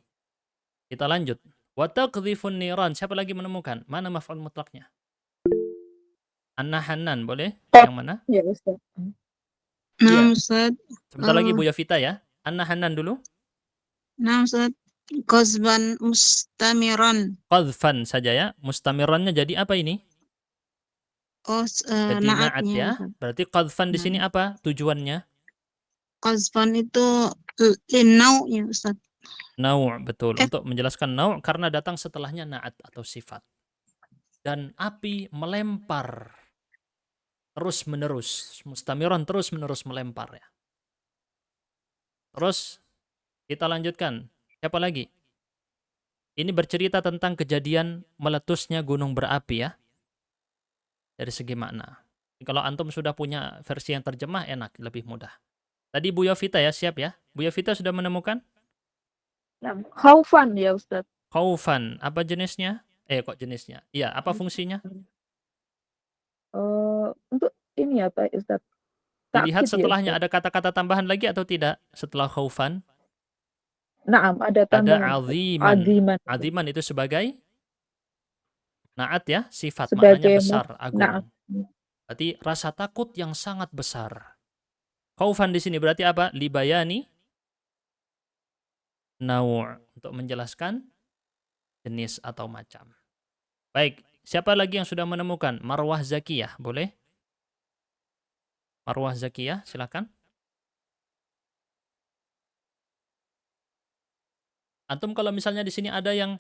[SPEAKER 1] Kita lanjut. Wa taqdhifun niran. Siapa lagi menemukan? Mana maf'ul mutlaknya? An-Nahannan, boleh? Yang mana?
[SPEAKER 3] Ya Ustaz.
[SPEAKER 5] Naam Ustaz.
[SPEAKER 1] Sebentar lagi Bu Yovita ya. An-Nahannan dulu.
[SPEAKER 5] Naam Ustaz. Qazban mustamiran.
[SPEAKER 1] Qadhfan saja ya. Mustamirannya jadi apa ini? Jadi na'at
[SPEAKER 5] Naatnya
[SPEAKER 1] ya.
[SPEAKER 5] Ustaz.
[SPEAKER 1] Berarti qadhfan di sini apa tujuannya?
[SPEAKER 5] Qazban itu linnau'nya Ustaz.
[SPEAKER 1] Nau' betul. Untuk menjelaskan nau' karena datang setelahnya na'at atau sifat. Dan api melempar terus menerus. Mustamiran terus menerus melempar ya. Terus kita lanjutkan. Siapa lagi? Ini bercerita tentang kejadian meletusnya gunung berapi ya. Dari segi makna. Kalau antum sudah punya versi yang terjemah enak, lebih mudah. Tadi Bu Yovita ya, siap ya? Bu Yovita sudah menemukan?
[SPEAKER 3] Khaufan ya Ustaz.
[SPEAKER 1] Khaufan, apa jenisnya? Kok jenisnya? Iya, apa fungsinya?
[SPEAKER 3] Untuk ini ya Pak Ustaz.
[SPEAKER 1] Dilihat
[SPEAKER 3] Takkid ya,
[SPEAKER 1] setelahnya
[SPEAKER 3] Ustaz.
[SPEAKER 1] ada kata-kata tambahan lagi atau tidak? Setelah khaufan?
[SPEAKER 3] Naam, ada
[SPEAKER 1] Ada
[SPEAKER 3] tambahan.
[SPEAKER 1] aziman.
[SPEAKER 3] Aziman.
[SPEAKER 1] Aziman itu sebagai naat ya, sifat.
[SPEAKER 3] Sebagai
[SPEAKER 1] Maknanya besar, agung.
[SPEAKER 3] naam.
[SPEAKER 1] Berarti rasa takut yang sangat besar. Khaufan di sini berarti apa? Libayani nawu' untuk menjelaskan jenis atau macam. Baik, siapa lagi yang sudah menemukan? Marwah Zakiyah, boleh? Marwah Zakiyah, silakan. Antum kalau misalnya di sini ada yang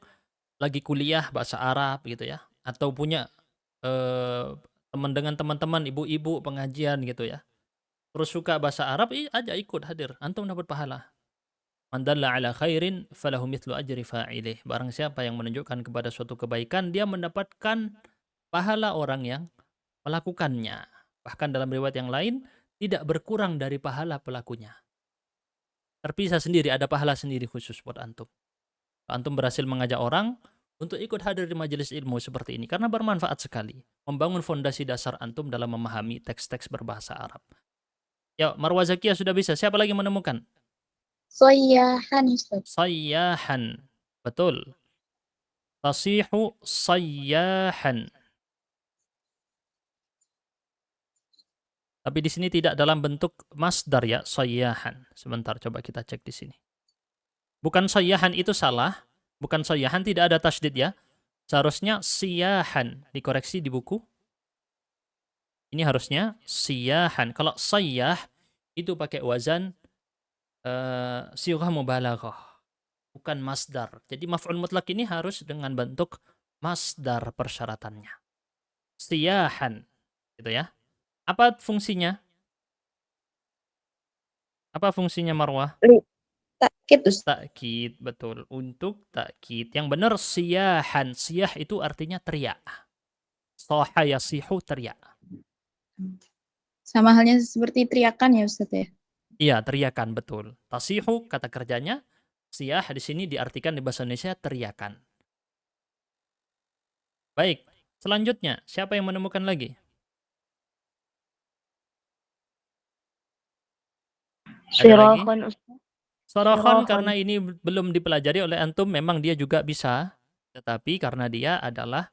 [SPEAKER 1] lagi kuliah bahasa Arab gitu ya, atau punya teman dengan teman-teman ibu-ibu pengajian gitu ya, terus suka bahasa Arab, aja ikut hadir, antum dapat pahala. Man dalla ala khairin falahu mithlu ajri fa'ilih. Barang siapa yang menunjukkan kepada suatu kebaikan, dia mendapatkan pahala orang yang melakukannya. Bahkan dalam riwayat yang lain, tidak berkurang dari pahala pelakunya. Terpisah sendiri, ada pahala sendiri khusus buat antum. Antum berhasil mengajak orang untuk ikut hadir di majelis ilmu seperti ini. Karena bermanfaat sekali. Membangun fondasi dasar antum dalam memahami teks-teks berbahasa Arab. Ya, Marwah Zakiyah sudah bisa. Siapa lagi menemukan?
[SPEAKER 6] Sayyahan Ustaz.
[SPEAKER 1] Sayyahan. Betul. Tasihu sayyahan. Tapi di sini tidak dalam bentuk masdar ya, sayyahan. Sebentar, coba kita cek di sini. Bukan sayyahan itu salah. Bukan sayyahan, tidak ada tasydid ya. Seharusnya siyahan. Dikoreksi di buku. Ini harusnya siyahan. Kalau sayyah, itu pakai wazan sighah mubalaghah. Bukan masdar. Jadi maf'ul mutlak ini harus dengan bentuk masdar persyaratannya. Siyahan. Gitu ya. Apa fungsinya? Apa fungsinya Marwah?
[SPEAKER 6] Takkid Ustaz.
[SPEAKER 1] Takkid, betul. Untuk takkid. Yang benar siyahan. Siyah itu artinya teriak. Soha yasihu, teriak.
[SPEAKER 6] Sama halnya seperti teriakan ya Ustaz ya.
[SPEAKER 1] Iya, teriakan, betul. Tasihu, kata kerjanya. Siyah di sini diartikan di bahasa Indonesia teriakan. Baik, selanjutnya. Siapa yang menemukan lagi?
[SPEAKER 4] Sirahun Ustaz.
[SPEAKER 1] Sorokhon
[SPEAKER 3] Sorokhon.
[SPEAKER 1] karena ini belum dipelajari oleh antum, memang dia juga bisa, tetapi karena dia adalah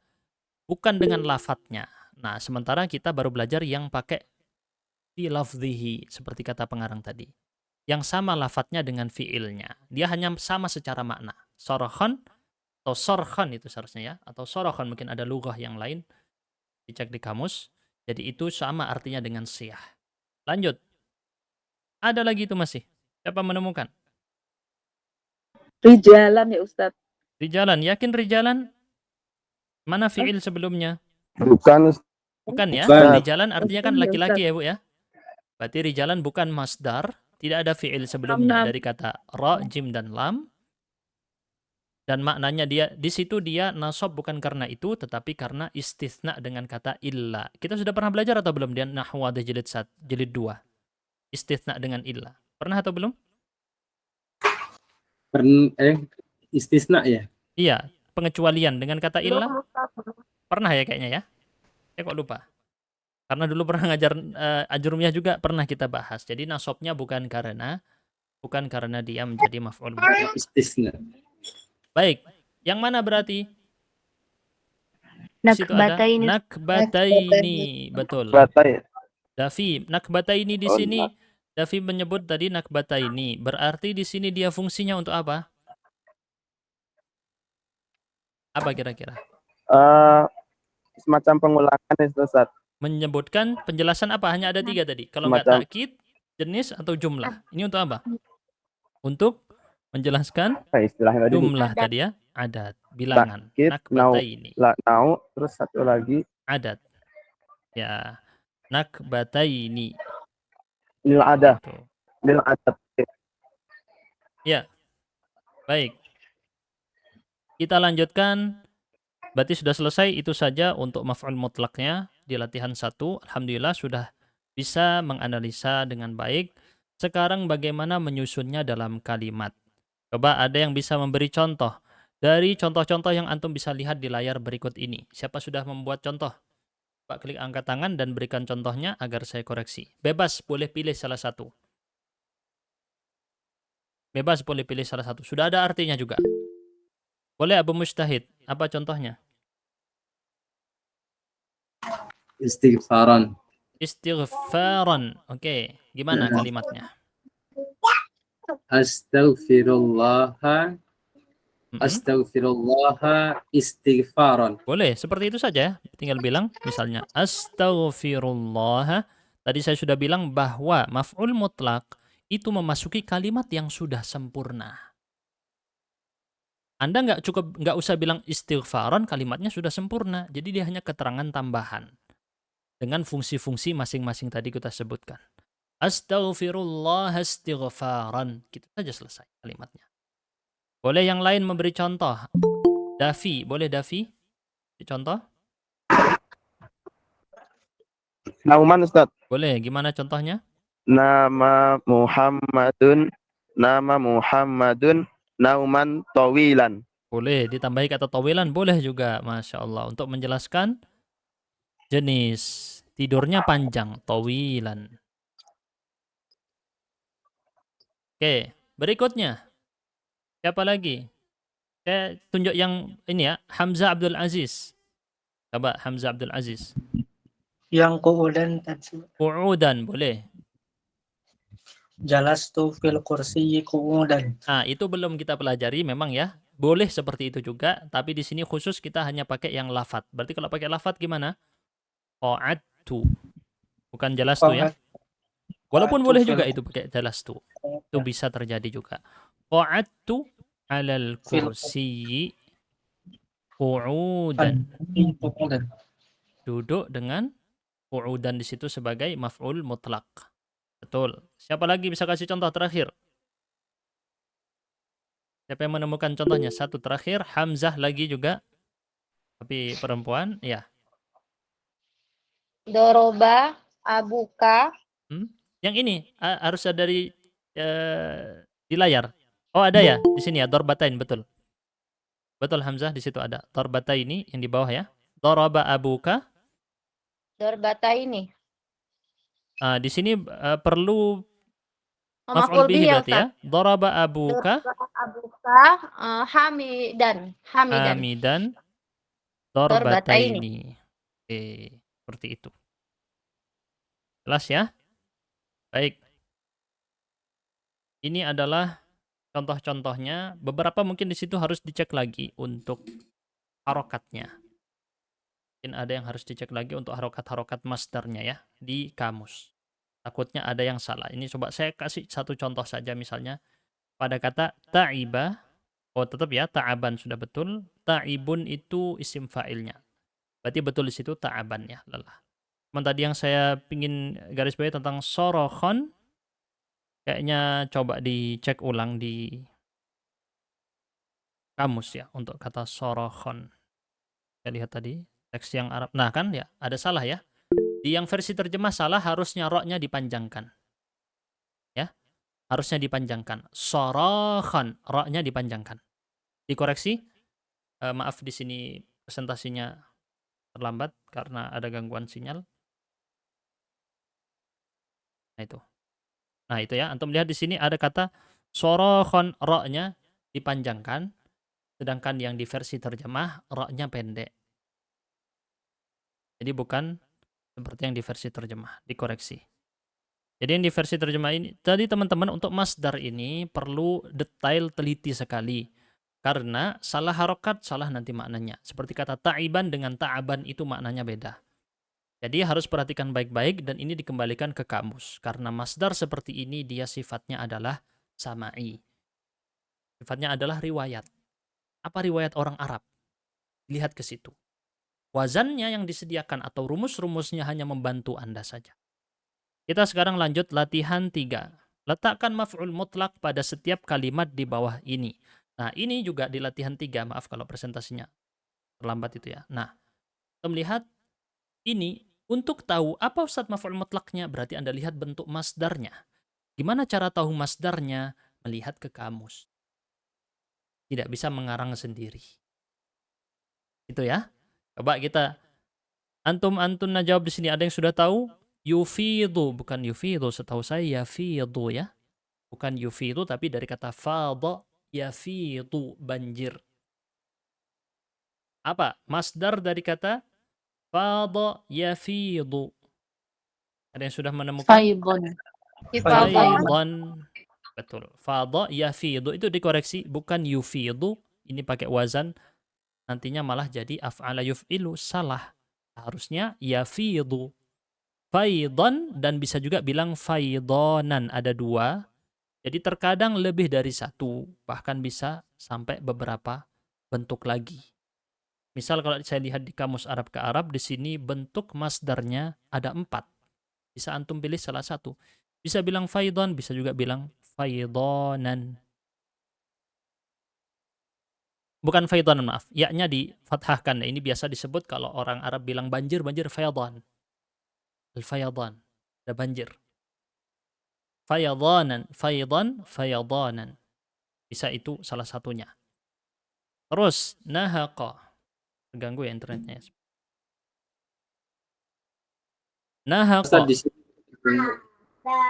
[SPEAKER 1] bukan dengan lafadznya. Nah, sementara kita baru belajar yang pakai fi lafzihi, seperti kata pengarang tadi. Yang sama lafadznya dengan fiilnya. Dia hanya sama secara makna. Sorokhon atau sorkhon itu seharusnya ya, atau sorokhon, mungkin ada lughah yang lain, dicek di kamus. Jadi itu sama artinya dengan siyah. Lanjut. Ada lagi itu masih. Siapa menemukan?
[SPEAKER 3] Rijalan ya Ustadz.
[SPEAKER 1] Rijalan, yakin rijalan? Mana fiil sebelumnya?
[SPEAKER 7] Bukan, Ustaz.
[SPEAKER 1] Bukan ya?
[SPEAKER 2] Bukan.
[SPEAKER 1] Rijalan artinya kan
[SPEAKER 3] Bukan ya,
[SPEAKER 1] laki-laki
[SPEAKER 3] Ustaz.
[SPEAKER 1] ya Bu ya? Berarti rijalan bukan masdar, tidak ada fiil sebelumnya
[SPEAKER 3] Nam.
[SPEAKER 1] dari kata ra, jim, dan lam. Dan maknanya dia di situ dia nasab bukan karena itu, tetapi karena istitsna dengan kata illa. Kita sudah pernah belajar atau belum dia nahwu ada jilid 2? Istitsna dengan illa. Pernah atau belum?
[SPEAKER 2] Istisna ya.
[SPEAKER 1] Iya, pengecualian dengan kata illa.
[SPEAKER 4] Belum, Ustaz.
[SPEAKER 1] Pernah ya kayaknya ya? Saya kok lupa. Karena dulu pernah ngajar ajrumiyah juga pernah kita bahas. Jadi nasabnya bukan karena dia menjadi maf'ul mutlaq.
[SPEAKER 2] Istisna.
[SPEAKER 1] Baik. Yang mana berarti? Di situ ada
[SPEAKER 4] Nakbataini.
[SPEAKER 1] nakbataini. Betul.
[SPEAKER 7] Batai.
[SPEAKER 1] Dafi, nakbataini di
[SPEAKER 7] Oh,
[SPEAKER 1] sini Dafi menyebut tadi nakbataini. Berarti di sini dia fungsinya untuk apa? Apa kira-kira?
[SPEAKER 7] Semacam pengulangan itu, Ustaz.
[SPEAKER 1] Menyebutkan penjelasan apa? Hanya ada 3 tadi. Kalau nggak
[SPEAKER 7] Semacam-
[SPEAKER 1] takkid, jenis atau jumlah. Ini untuk apa? Untuk menjelaskan
[SPEAKER 7] Apa istilahnya tadi?
[SPEAKER 1] jumlah tadi ya. Adat, bilangan.
[SPEAKER 7] Takkid,
[SPEAKER 1] Nakbataini.
[SPEAKER 7] Nau, terus satu lagi
[SPEAKER 1] Adat. Ya. Nakbataini.
[SPEAKER 7] lil ada.
[SPEAKER 1] Tuh.
[SPEAKER 7] Lil adat.
[SPEAKER 1] Baik. Kita lanjutkan. Berarti sudah selesai itu saja untuk maf'ul mutlaknya di latihan 1. Alhamdulillah sudah bisa menganalisa dengan baik. Sekarang bagaimana menyusunnya dalam kalimat. Coba ada yang bisa memberi contoh dari contoh-contoh yang antum bisa lihat di layar berikut ini. Siapa sudah membuat contoh? Pak klik angkat tangan dan berikan contohnya agar saya koreksi. Bebas boleh pilih salah satu. Bebas boleh pilih salah satu. Sudah ada artinya juga. Boleh Abu Mujtahid. Apa contohnya?
[SPEAKER 2] Istighfaran.
[SPEAKER 1] Istighfaran. Oke. Gimana kalimatnya?
[SPEAKER 2] Astaghfirullah.
[SPEAKER 1] Mm-mm.
[SPEAKER 2] Astaghfirullah istighfaran.
[SPEAKER 1] Boleh, seperti itu saja ya. Tinggal bilang misalnya astaghfirullah. Tadi saya sudah bilang bahwa maf'ul mutlak itu memasuki kalimat yang sudah sempurna. Anda nggak usah bilang istighfaran, kalimatnya sudah sempurna. Jadi dia hanya keterangan tambahan dengan fungsi-fungsi masing-masing tadi kita sebutkan. Astaghfirullah istighfaran. Gitu saja selesai kalimatnya. Boleh yang lain memberi contoh. Dafi, boleh Dafi? Contoh?
[SPEAKER 7] Nauman, Ustaz.
[SPEAKER 1] Boleh, gimana contohnya?
[SPEAKER 7] Nama Muhammadun nauman tawilan.
[SPEAKER 1] Boleh, ditambahi kata tawilan, boleh juga. Masya Allah. Untuk menjelaskan jenis tidurnya panjang, tawilan. Oke, berikutnya. Siapa lagi? Saya tunjuk yang ini ya, Hamzah Abdul Aziz. Coba Hamzah Abdul Aziz.
[SPEAKER 9] Yang qu'udan tadi.
[SPEAKER 1] Qu'udan, boleh.
[SPEAKER 9] Jalastu fil kursiyyi qu'udan.
[SPEAKER 1] Nah, itu belum kita pelajari memang ya. Boleh seperti itu juga, tapi di sini khusus kita hanya pakai yang lafat. Berarti kalau pakai lafat gimana? Qa'adtu. Bukan jalastu ya. Walaupun boleh juga itu pakai jalastu. Itu bisa terjadi juga. Qa'adtu 'alal kursiyyi qu'udan. Duduk dengan qu'udan di situ sebagai maf'ul mutlak. Betul. Siapa lagi bisa kasih contoh terakhir? Siapa yang menemukan contohnya? Satu terakhir, Hamzah lagi juga. Tapi perempuan, ya.
[SPEAKER 6] Doroba abuka.
[SPEAKER 1] Yang ini harus ada di layar. Oh, ada ya di sini ya, dorbatain, betul. Betul Hamzah, di situ ada. Dorbatain yang di bawah ya. Doraba abuka.
[SPEAKER 6] Dorbata ini.
[SPEAKER 1] Di sini perlu Maf'ul bihi
[SPEAKER 6] ya
[SPEAKER 1] berarti ya.
[SPEAKER 6] Ustaz.
[SPEAKER 1] Daraba abuka
[SPEAKER 6] Daraba abuka hamidan.
[SPEAKER 1] hamidan
[SPEAKER 6] Darbataini.
[SPEAKER 1] darbataini. Oke, seperti itu. Jelas ya? Baik. Ini adalah contoh-contohnya. Beberapa mungkin di situ harus dicek lagi untuk harokatnya. Mungkin ada yang harus dicek lagi untuk harokat-harokat masdarnya ya di kamus. Takutnya ada yang salah. Ini coba saya kasih satu contoh saja misalnya. Pada kata ta'iba, oh tetap ya, ta'aban sudah betul. Ta'ibun itu isim fa'ilnya. Berarti betul di situ ta'aban ya, lelah. Cuman tadi yang saya pingin garis bawahi tentang sorokhon, kayaknya coba dicek ulang di kamus ya, untuk kata sorokhon. Saya lihat tadi, teks yang Arab. Nah kan ya, ada salah ya. Di yang versi terjemah salah, harusnya roknya dipanjangkan. Ya, harusnya dipanjangkan. Sorokhon, roknya dipanjangkan. Dikoreksi. Maaf di sini presentasinya terlambat karena ada gangguan sinyal. Nah itu. Nah itu ya, antum lihat di sini ada kata sorokhon, roknya dipanjangkan, sedangkan yang di versi terjemah roknya pendek. Jadi bukan seperti yang di versi terjemah, dikoreksi. Jadi yang di versi terjemah ini, tadi teman-teman untuk masdar ini perlu detail teliti sekali. Karena salah harokat, salah nanti maknanya. Seperti kata ta'iban dengan ta'aban itu maknanya beda. Jadi harus perhatikan baik-baik dan ini dikembalikan ke kamus. Karena masdar seperti ini dia sifatnya adalah sama'i. Sifatnya adalah riwayat. Apa riwayat orang Arab? Lihat ke situ. Wazannya yang disediakan atau rumus-rumusnya hanya membantu Anda saja. Kita sekarang lanjut latihan 3. Letakkan maf'ul mutlak pada setiap kalimat di bawah ini. Nah, ini juga di latihan 3. Maaf kalau presentasinya terlambat itu ya. Nah, kita melihat ini untuk tahu apa Ustadz maf'ul mutlaknya, berarti Anda lihat bentuk masdarnya. Gimana cara tahu masdarnya? Melihat ke kamus. Tidak bisa mengarang sendiri. Itu ya. Coba kita antum jawab di sini. Ada yang sudah tahu? Yufidu, bukan yufidu. Setahu saya yafidu ya. Bukan yufidu, tapi dari kata fadha, yafidu, banjir. Apa? Masdar dari kata fadha yafidu. Ada yang sudah menemukan? Faidhan. Betul. Fadha yafidu. Itu dikoreksi. Bukan yufidu. Ini pakai wazan. Nantinya malah jadi af'ala yuf'ilu. Salah. Harusnya yafidu. Faidhan dan bisa juga bilang faidhanan. Ada 2. Jadi terkadang lebih dari 1. Bahkan bisa sampai beberapa bentuk lagi. Misal kalau saya lihat di kamus Arab ke Arab, di sini bentuk masdarnya ada 4. Bisa antum pilih salah satu. Bisa bilang faidhan, bisa juga bilang faidhanan. Bukan faidhanan, maaf. Ya-nya difathahkan. Ini biasa disebut kalau orang Arab bilang banjir, faidhan. Al-faidhan. Ada banjir. Faidhanan, faidhan, faidhanan. Bisa itu salah satunya. Terus, nahaqa. Terganggu ya internetnya. Nahaqa.
[SPEAKER 2] Ustaz, di sini terganggu.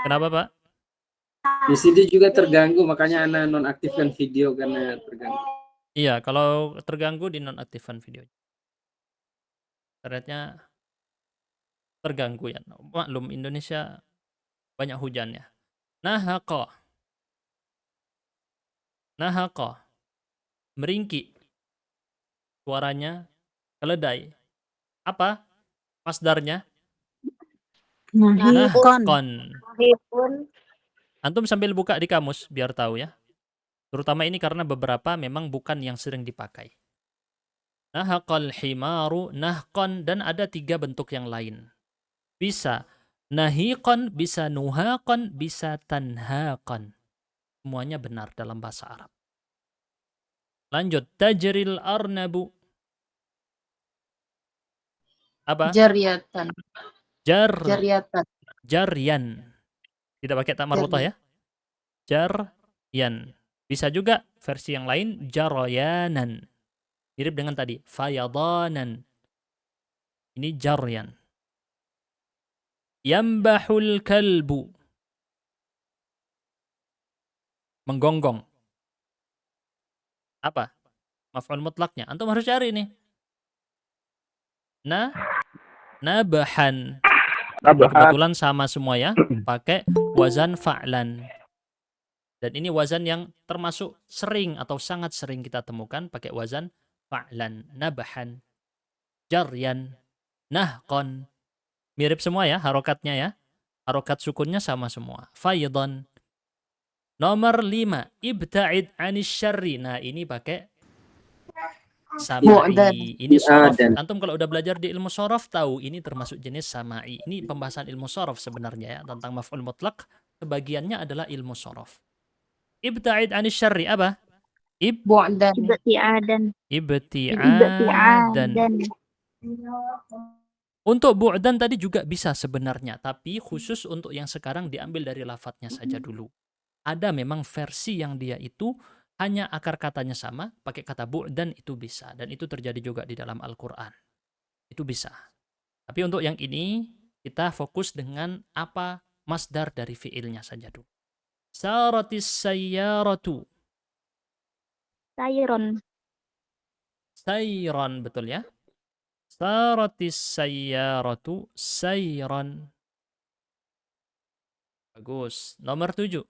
[SPEAKER 1] Kenapa, Pak?
[SPEAKER 2] Di sini juga terganggu, makanya Anda nonaktifkan video karena terganggu.
[SPEAKER 1] Iya, kalau terganggu di nonaktifkan video. Internetnya terganggu ya. Maklum Indonesia banyak hujannya. Nahaqa. Nahaqa. Meringki. Suaranya keledai. Apa masdarnya?
[SPEAKER 5] Nahikon.
[SPEAKER 1] Nahqan.
[SPEAKER 6] Nahikun.
[SPEAKER 1] Antum sambil buka di kamus biar tahu ya. Terutama ini karena beberapa memang bukan yang sering dipakai. Nahaqal himaru, nahqan, dan ada 3 bentuk yang lain. Bisa nahiqan, bisa nuhaqan, bisa tanhaqan. Semuanya benar dalam bahasa Arab. Lanjut, tajril arnabu. Apa?
[SPEAKER 6] Jaryatan. Jaryatan.
[SPEAKER 1] Jaryan. Tidak pakai tak marbuthah ya. Jaryan. Bisa juga versi yang lain jaryanan. Mirip dengan tadi fayadanan. Ini jaryan. Yambahul kalbu. menggonggong. Apa? Maf'ul mutlaknya. Antum harus cari nih. Nabahan. Ini
[SPEAKER 7] Nabahan.
[SPEAKER 1] kebetulan sama semua ya, pakai wazan fa'lan. Dan ini wazan yang termasuk sering atau sangat sering kita temukan pakai wazan fa'lan. Nabahan, jaryan, nahqan. Mirip semua ya harokatnya ya. Harokat sukunnya sama semua. Faydan. Nomor 5, ibta'id anis syarri. Nah, ini pakai
[SPEAKER 6] Mu'dan.
[SPEAKER 1] sama'i. Ini sorof.
[SPEAKER 2] Dan
[SPEAKER 1] Antum kalau udah belajar di ilmu sorof tahu ini termasuk jenis sama'i. Ini pembahasan ilmu sorof sebenarnya ya tentang maf'ul mutlak. Sebagiannya adalah ilmu sorof. Ibta'id anis syarri apa?
[SPEAKER 6] Mu'dan.
[SPEAKER 4] Ibti'adan.
[SPEAKER 1] Ibti'adan. Untuk bu'dan tadi juga bisa sebenarnya, tapi khusus untuk yang sekarang diambil dari lafadznya saja dulu. Ada memang versi yang dia itu hanya akar katanya sama, pakai kata bu'dan itu bisa. Dan itu terjadi juga di dalam Al-Quran. Itu bisa. Tapi untuk yang ini, kita fokus dengan apa masdar dari fi'ilnya saja dulu. Saratis sayyaratu.
[SPEAKER 4] Sayron.
[SPEAKER 1] Sayran, betul ya? Saratis sayyaratu sayran. Bagus. Nomor 7.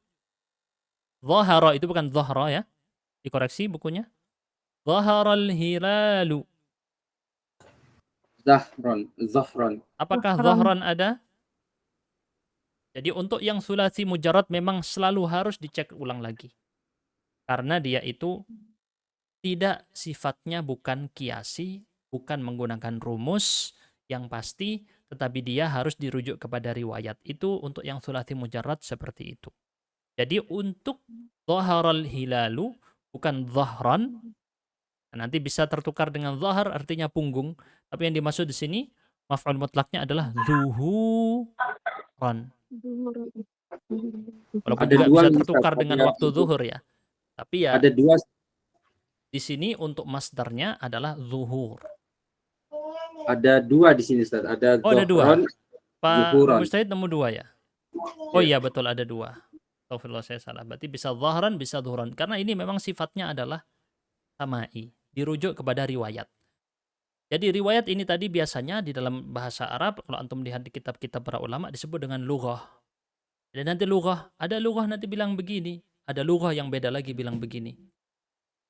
[SPEAKER 1] Zahara, itu bukan zahra ya. Dikoreksi bukunya. Zaharal hilalu.
[SPEAKER 2] Zahron.
[SPEAKER 1] Apakah zahran ada? Jadi untuk yang sulasi mujarrad memang selalu harus dicek ulang lagi. Karena dia itu tidak sifatnya bukan kiasi, bukan menggunakan rumus yang pasti, tetapi dia harus dirujuk kepada riwayat. Itu untuk yang sulasi mujarrad seperti itu. Jadi untuk zaharal hilalu bukan zahran. Nanti bisa tertukar dengan zahar artinya punggung, tapi yang dimaksud di sini maf'ul mutlaknya adalah zuhuran. Walaupun
[SPEAKER 2] Ada
[SPEAKER 1] juga
[SPEAKER 2] dua
[SPEAKER 1] bisa
[SPEAKER 2] nih,
[SPEAKER 1] tertukar
[SPEAKER 2] Ustaz.
[SPEAKER 1] dengan
[SPEAKER 2] Ada-
[SPEAKER 1] waktu zuhur ya. Tapi ya
[SPEAKER 2] Ada dua.
[SPEAKER 1] di sini untuk masdarnya adalah zuhur.
[SPEAKER 2] Ada dua di sini, Ustaz. Ada
[SPEAKER 1] Oh, ada dua.
[SPEAKER 2] Zohron,
[SPEAKER 1] Pak
[SPEAKER 2] Zuhuran.
[SPEAKER 1] Mustahid nemu 2 ya? Oh iya betul ada 2. Astagfirullah saya salah. Berarti bisa zahran, bisa zuhuran. Karena ini memang sifatnya adalah sama'i. Dirujuk kepada riwayat. Jadi riwayat ini tadi biasanya di dalam bahasa Arab, kalau antum lihat di kitab-kitab para ulama disebut dengan lughah. Dan nanti lughah, ada lughah nanti bilang begini, ada lughah yang beda lagi bilang begini.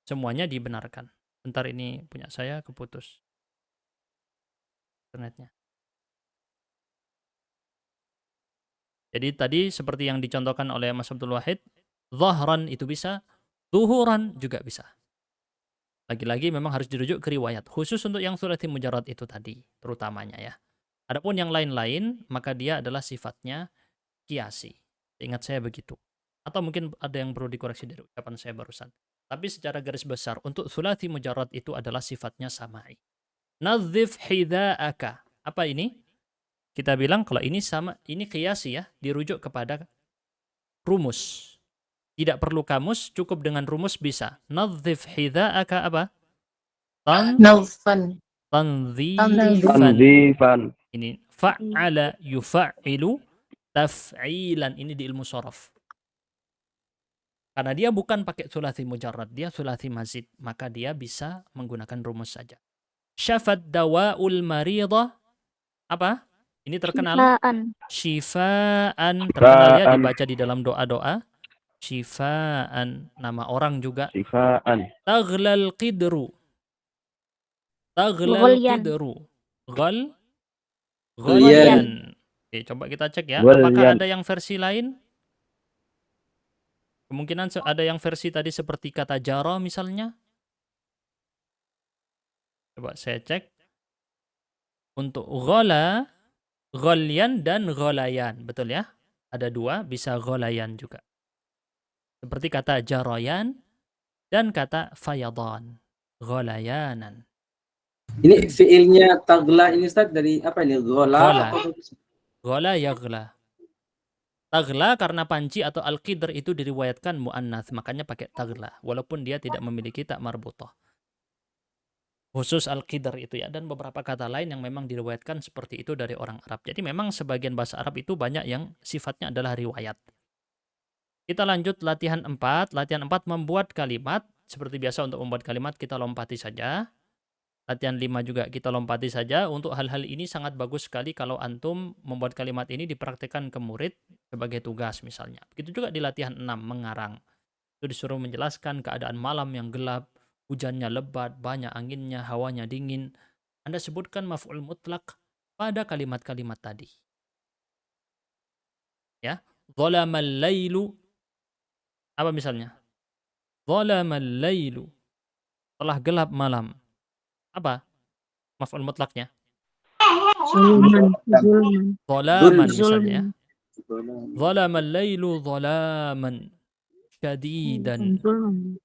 [SPEAKER 1] Semuanya dibenarkan. Bentar ini punya saya keputus internetnya. Jadi tadi seperti yang dicontohkan oleh Mas Abdul Wahid, zahran itu bisa, zuhuran juga bisa. Lagi-lagi memang harus dirujuk ke riwayat. Khusus untuk yang sulasi mujarrad itu tadi, terutamanya ya. Adapun yang lain-lain, maka dia adalah sifatnya kiasi. Ingat saya begitu. Atau mungkin ada yang perlu dikoreksi dari ucapan saya barusan. Tapi secara garis besar, untuk sulasi mujarrad itu adalah sifatnya sama'i. Nadzif hidha'aka. Apa ini? Kita bilang kalau ini sama, ini kiasi ya, dirujuk kepada rumus. Tidak perlu kamus, cukup dengan rumus bisa. Nadzif hidha'aka apa?
[SPEAKER 6] Naufan.
[SPEAKER 1] Tanzifan.
[SPEAKER 7] Tanzifan.
[SPEAKER 1] Ini fa'ala yufa'ilu taf'ilan. Ini di ilmu sorof. Karena dia bukan pakai sulasi mujarrad, dia sulasi mazid. Maka dia bisa menggunakan rumus saja. Syafat dawa'ul maridah. Apa? Ini terkenal. Syifaan. Terkenal ya, dibaca di dalam doa-doa. Syifaan. Nama orang juga.
[SPEAKER 7] Syifaan.
[SPEAKER 1] Taghlal qidru. Taghlal
[SPEAKER 4] Ghulyan.
[SPEAKER 1] qidru. Ghal.
[SPEAKER 2] Ghulyan.
[SPEAKER 1] Oke, coba kita cek ya.
[SPEAKER 7] Ghulyan.
[SPEAKER 1] Apakah ada yang versi lain? Kemungkinan ada yang versi tadi seperti kata jara misalnya. Coba saya cek. Untuk ghala, ghalyan dan ghalayan. Betul ya? Ada 2, bisa ghalayan juga. Seperti kata jarayan dan kata fayadan. Ghalayanan.
[SPEAKER 2] Ini fiilnya tagla ini, Ustaz, dari apa ini? Ghola.
[SPEAKER 1] Ghola. Ghala yaghla. Taghla karena panci atau al-qidr itu diriwayatkan mu'annath, makanya pakai taghla. Walaupun dia tidak memiliki tak marbutah. Khusus al-qidr itu ya. Dan beberapa kata lain yang memang diriwayatkan seperti itu dari orang Arab. Jadi memang sebagian bahasa Arab itu banyak yang sifatnya adalah riwayat. Kita lanjut latihan 4. Latihan 4 membuat kalimat. Seperti biasa untuk membuat kalimat kita lompati saja. Latihan 5 juga kita lompati saja. Untuk hal-hal ini sangat bagus sekali kalau antum membuat kalimat ini dipraktikkan ke murid sebagai tugas misalnya. Begitu juga di latihan 6 mengarang. Itu disuruh menjelaskan keadaan malam yang gelap, hujannya lebat, banyak anginnya, hawanya dingin. Anda sebutkan maf'ul mutlak pada kalimat-kalimat tadi. Ya, dhalamal lailu. Apa misalnya? Dhalamal lailu. Telah gelap malam. Apa maf'ul mutlaknya?
[SPEAKER 5] Zulman. Zulman.
[SPEAKER 1] Dhalaman misalnya ya.
[SPEAKER 5] Zulman.
[SPEAKER 1] Dhalamal lailu dhalaman syadidan.
[SPEAKER 5] Zulman.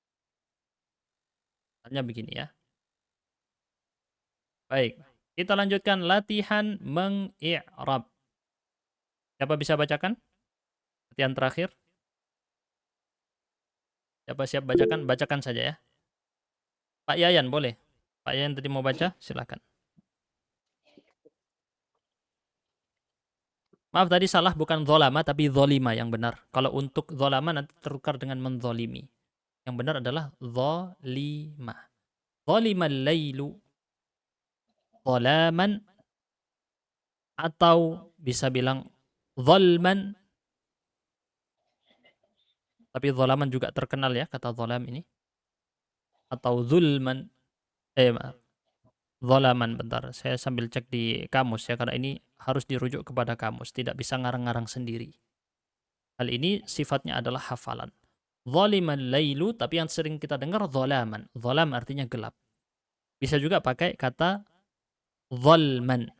[SPEAKER 1] Misalnya begini ya. Baik, kita lanjutkan latihan meng-i'rab. Siapa bisa bacakan? Latihan terakhir. Siapa siap bacakan? Bacakan saja ya. Pak Yayan boleh. Pak Yayan tadi mau baca, silakan. Maaf tadi salah, bukan zolama tapi zolima yang benar. Kalau untuk zolama nanti tertukar dengan menzolimi. Yang benar adalah zolima. Zolimal lailu zolaman, atau bisa bilang zolman. Tapi zolaman juga terkenal ya kata zolam ini. Atau zulman. Maaf. Zolaman, bentar. Saya sambil cek di kamus ya, karena ini harus dirujuk kepada kamus. Tidak bisa ngarang-ngarang sendiri. Hal ini sifatnya adalah hafalan. Zoliman lailu, tapi yang sering kita dengar zolaman. Zolam artinya gelap. Bisa juga pakai kata zolman.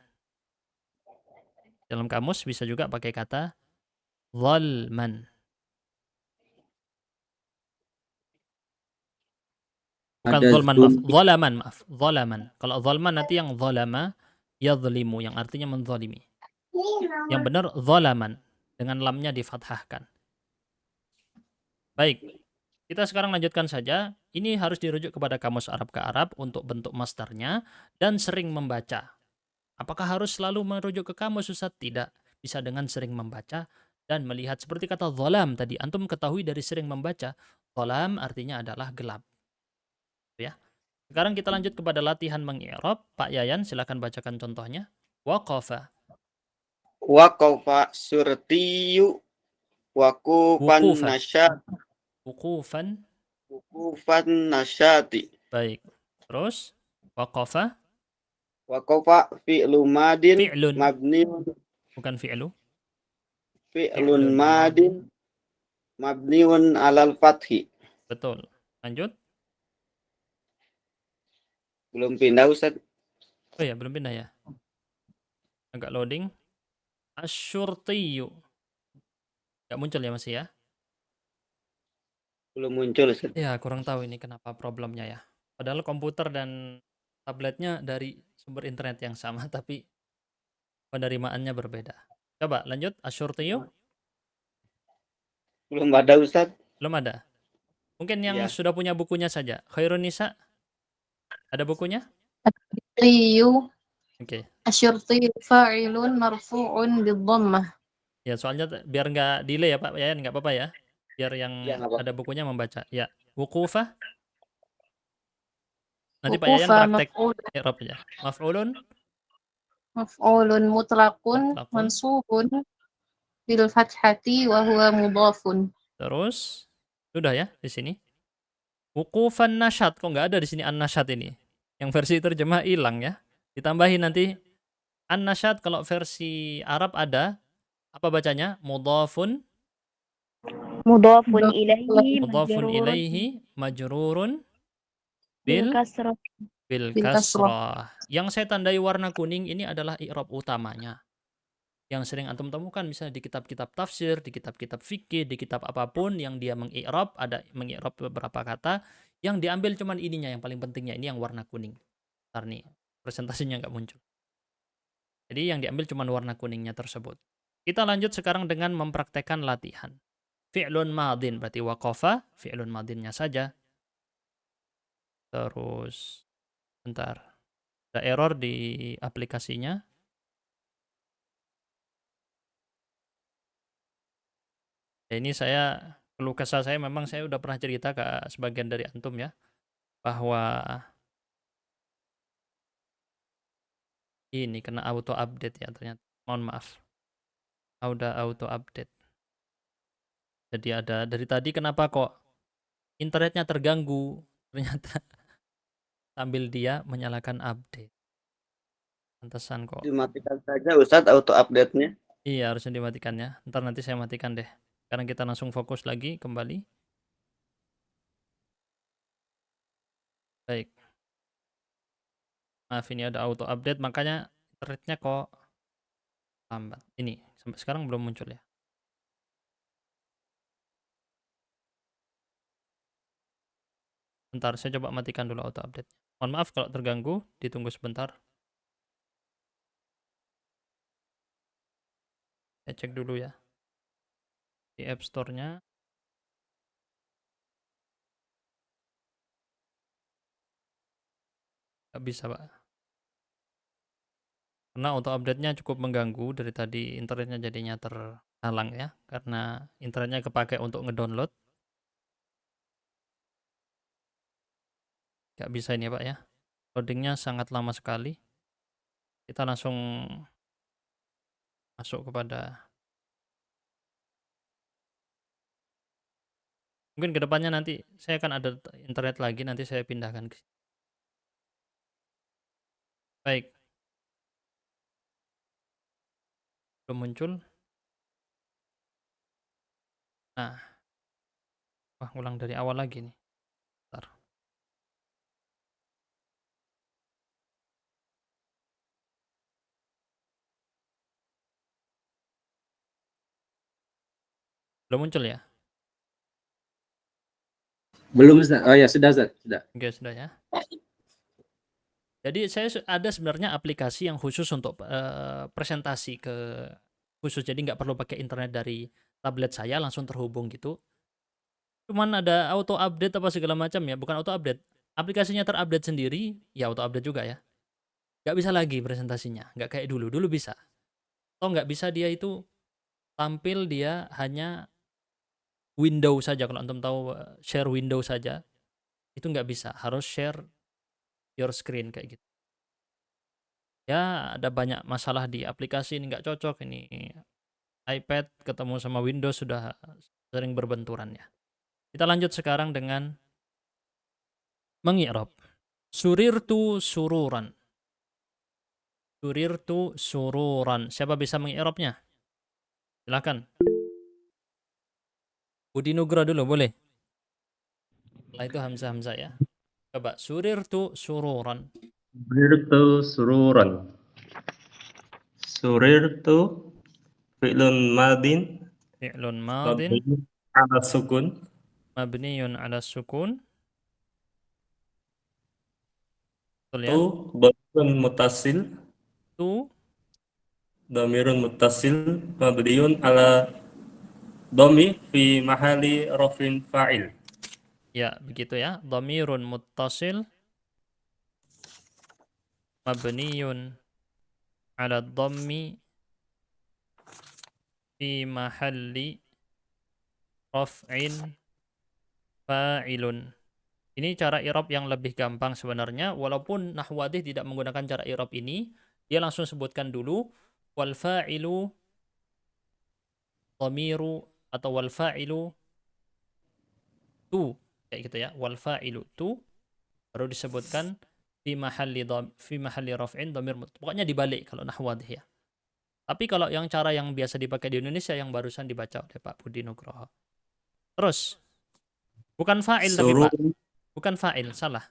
[SPEAKER 1] Dalam kamus bisa juga pakai kata zolman. Bukan zolman, maaf. Zolaman, maaf. Zolaman. Kalau zolman nanti yang zolama, yadhlimu, yang artinya menzolimi. Yang benar zolaman. Dengan lamnya difathahkan. Baik. Kita sekarang lanjutkan saja. Ini harus dirujuk kepada kamus Arab ke Arab untuk bentuk masdarnya dan sering membaca. Apakah harus selalu merujuk ke kamus, Ustaz? Tidak. Bisa dengan sering membaca dan melihat. Seperti kata zolam tadi. Antum ketahui dari sering membaca. Zolam artinya adalah gelap. Ya. Sekarang kita lanjut kepada latihan meng-i'rab. Pak Yayan, silakan bacakan contohnya. Waqafa.
[SPEAKER 7] Waqafa surtiyu waqufan
[SPEAKER 1] Wuqufan.
[SPEAKER 7] nasyat.
[SPEAKER 1] Wuqufan.
[SPEAKER 7] Waqufan nasyati.
[SPEAKER 1] Baik. Terus waqafa.
[SPEAKER 7] Waqafa fi'lu madin
[SPEAKER 1] Fi'lun.
[SPEAKER 7] mabniun.
[SPEAKER 1] Bukan fi'lu.
[SPEAKER 7] Fi'lun madin mabniun alal fathi.
[SPEAKER 1] Betul. Lanjut.
[SPEAKER 7] Belum pindah Ustaz.
[SPEAKER 1] Oh ya, belum pindah ya. Agak loading. Asyurtiyu. Gak muncul ya masih ya?
[SPEAKER 7] Belum muncul Ustaz.
[SPEAKER 1] Ya, kurang tahu ini kenapa problemnya ya. Padahal komputer dan tabletnya dari sumber internet yang sama, tapi penerimaannya berbeda. Coba lanjut. Asyurtiyu.
[SPEAKER 7] Belum ada Ustaz.
[SPEAKER 1] Belum ada. Mungkin yang
[SPEAKER 7] Ya.
[SPEAKER 1] sudah punya bukunya saja. Khairun Nisa. Ada bukunya?
[SPEAKER 6] Liyu
[SPEAKER 1] Oke.
[SPEAKER 6] asyurti fa'ilun marfu'un bidhammah.
[SPEAKER 1] Ya, soalnya biar nggak delay ya Pak Yayan, nggak apa-apa ya. Biar yang
[SPEAKER 7] Ya, nggak apa-apa.
[SPEAKER 1] ada bukunya membaca. Ya. Wuqufah. Nanti Pak Yayan
[SPEAKER 6] Wuqufa
[SPEAKER 1] praktek i'rab aja.
[SPEAKER 6] maf'ulun mutlaqun
[SPEAKER 1] Mutlaqun.
[SPEAKER 6] mansubun bil fathati wa huwa mudhafun.
[SPEAKER 1] Terus sudah ya di sini. Wuqufan nasyat, kok nggak ada di sini an-nasyat ini. Yang versi terjemah hilang ya. Ditambahin nanti an-nasyat, kalau versi Arab ada. Apa bacanya? Mudhafun.
[SPEAKER 4] Mudhafun ilaihi
[SPEAKER 1] Mudhafun
[SPEAKER 4] majrurun
[SPEAKER 1] ilaihi majrurun
[SPEAKER 4] bil
[SPEAKER 1] bil
[SPEAKER 4] kasrah.
[SPEAKER 1] bil
[SPEAKER 6] Bil
[SPEAKER 1] kasrah. Yang saya tandai warna kuning ini adalah i'rab utamanya. Yang sering antum temukan misalnya di kitab-kitab tafsir, di kitab-kitab fikih, di kitab apapun yang dia meng-i'rab, ada meng-i'rab beberapa kata, yang diambil cuman ininya, yang paling pentingnya ini yang warna kuning. Ntar nih, presentasinya nggak muncul. Jadi yang diambil cuman warna kuningnya tersebut. Kita lanjut sekarang dengan mempraktekkan latihan. Fi'lun madin, berarti waqafa, fi'lun madinnya saja. Terus, bentar. Ada error di aplikasinya. Ya, ini saya keluh kesah saya memang saya udah pernah cerita ke sebagian dari antum ya, bahwa ini kena auto update ya ternyata. Mohon maaf. Udah auto update. Jadi ada dari tadi kenapa kok internetnya terganggu? Ternyata sambil dia menyalakan update. Pantesan kok.
[SPEAKER 7] Dimatikan saja Ustadz auto update-nya.
[SPEAKER 1] Iya, harusnya dimatikan ya. Ntar nanti saya matikan deh. Sekarang kita langsung fokus lagi kembali. Baik. Maaf ini ada auto update makanya internetnya kok lambat. Ini sampai sekarang belum muncul ya. Bentar, saya coba matikan dulu auto update. Mohon maaf kalau terganggu, ditunggu sebentar. Saya cek dulu ya. Di App Store-nya. Nggak bisa, Pak. Karena auto update-nya cukup mengganggu. Dari tadi internetnya jadinya terhalang ya. Karena internetnya kepakai untuk ngedownload. Nggak bisa ini ya, Pak ya. Loadingnya sangat lama sekali. Kita langsung masuk kepada mungkin kedepannya nanti saya akan ada internet lagi, nanti saya pindahkan ke sini. Baik. Belum muncul. Nah. Wah, ulang dari awal lagi nih. Bentar. Belum muncul ya?
[SPEAKER 2] Belum Ustaz. Oh ya, sudah Ustaz, sudah.
[SPEAKER 1] Oke, sudah ya. Jadi saya ada sebenarnya aplikasi yang khusus untuk presentasi khusus. Jadi nggak perlu pakai internet dari tablet saya, langsung terhubung gitu. Cuman ada auto update apa segala macam ya, bukan auto update. Aplikasinya terupdate sendiri, ya auto update juga ya. Nggak bisa lagi presentasinya, nggak kayak dulu. Dulu bisa. Atau nggak bisa dia itu tampil dia hanya window saja. Kalau antum tahu share window saja, itu nggak bisa. Harus share your screen kayak gitu. Ya ada banyak masalah di aplikasi ini, nggak cocok ini. iPad ketemu sama Windows sudah sering berbenturan ya. Kita lanjut sekarang dengan mengi'rab. Surirtu sururan. Surirtu sururan. Siapa bisa mengi'rabnya? Silakan. Budi Nugra dulu boleh. Setelah itu Hamzah ya. Coba surirtu sururan.
[SPEAKER 8] Surirtu sururan. Surirtu fi'lun madin
[SPEAKER 1] Fi'lun madin
[SPEAKER 8] mabni ala sukun
[SPEAKER 1] mabniyun ala sukun. Betul ya?
[SPEAKER 8] tu dhamirun muttasil
[SPEAKER 1] Tu
[SPEAKER 8] dhamirun muttasil mabniun ala dhammi fi mahali rafin fa'il.
[SPEAKER 1] ya begitu ya. Dhamirun muttasil mabniyun ala dhammi fi mahalli raf'in fa'ilun. Ini cara i'rab yang lebih gampang sebenarnya, walaupun Nahwadih tidak menggunakan cara i'rab ini, dia langsung sebutkan dulu wal fa'ilu dhamiru atau wal fa'ilu tu, kayak gitu ya. Wal fa'ilu tu baru disebutkan fi mahalli raf'in dhamir, pokoknya dibalik kalau Nahwadih ya. Tapi kalau yang cara yang biasa dipakai di Indonesia yang barusan dibaca oleh Pak Budi Nugroho. Terus bukan fa'il tapi Pak. Bukan fa'il, salah.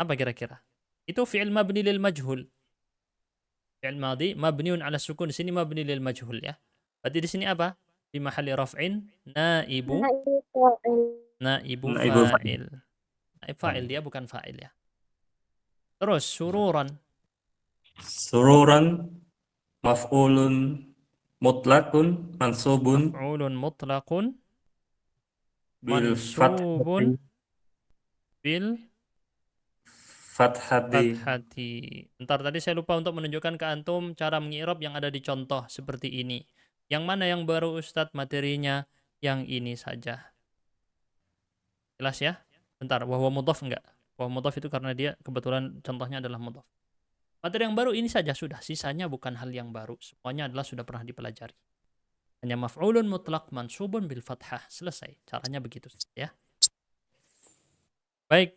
[SPEAKER 1] Apa kira-kira? Itu fi'il mabni lil majhul. Fi'il madhi mabniun ala sukun. Di sini mabni lil majhul ya. Berarti di sini apa? Di mahalli raf'in naibu fa'il. Naib fa'il dia bukan fa'il ya. Terus sururan.
[SPEAKER 8] Sururan maf'ulun mutlaqun mansubun
[SPEAKER 1] Maf'ulun mutlaqun
[SPEAKER 8] bil
[SPEAKER 1] mansubun bil
[SPEAKER 8] fathati.
[SPEAKER 1] fathati. Ntar tadi saya lupa untuk menunjukkan ke antum cara mengi'rab yang ada di contoh seperti ini. Yang mana yang baru Ustadz materinya? Yang ini saja. Jelas ya? Bentar, wahwa mudhaf enggak? Wahwa mudhaf itu karena dia kebetulan contohnya adalah mudhaf. Materi yang baru ini saja sudah, sisanya bukan hal yang baru. Semuanya adalah sudah pernah dipelajari. Hanya maf'ulun mutlaq mansubun bil fathah. Selesai. Caranya begitu ya. Baik.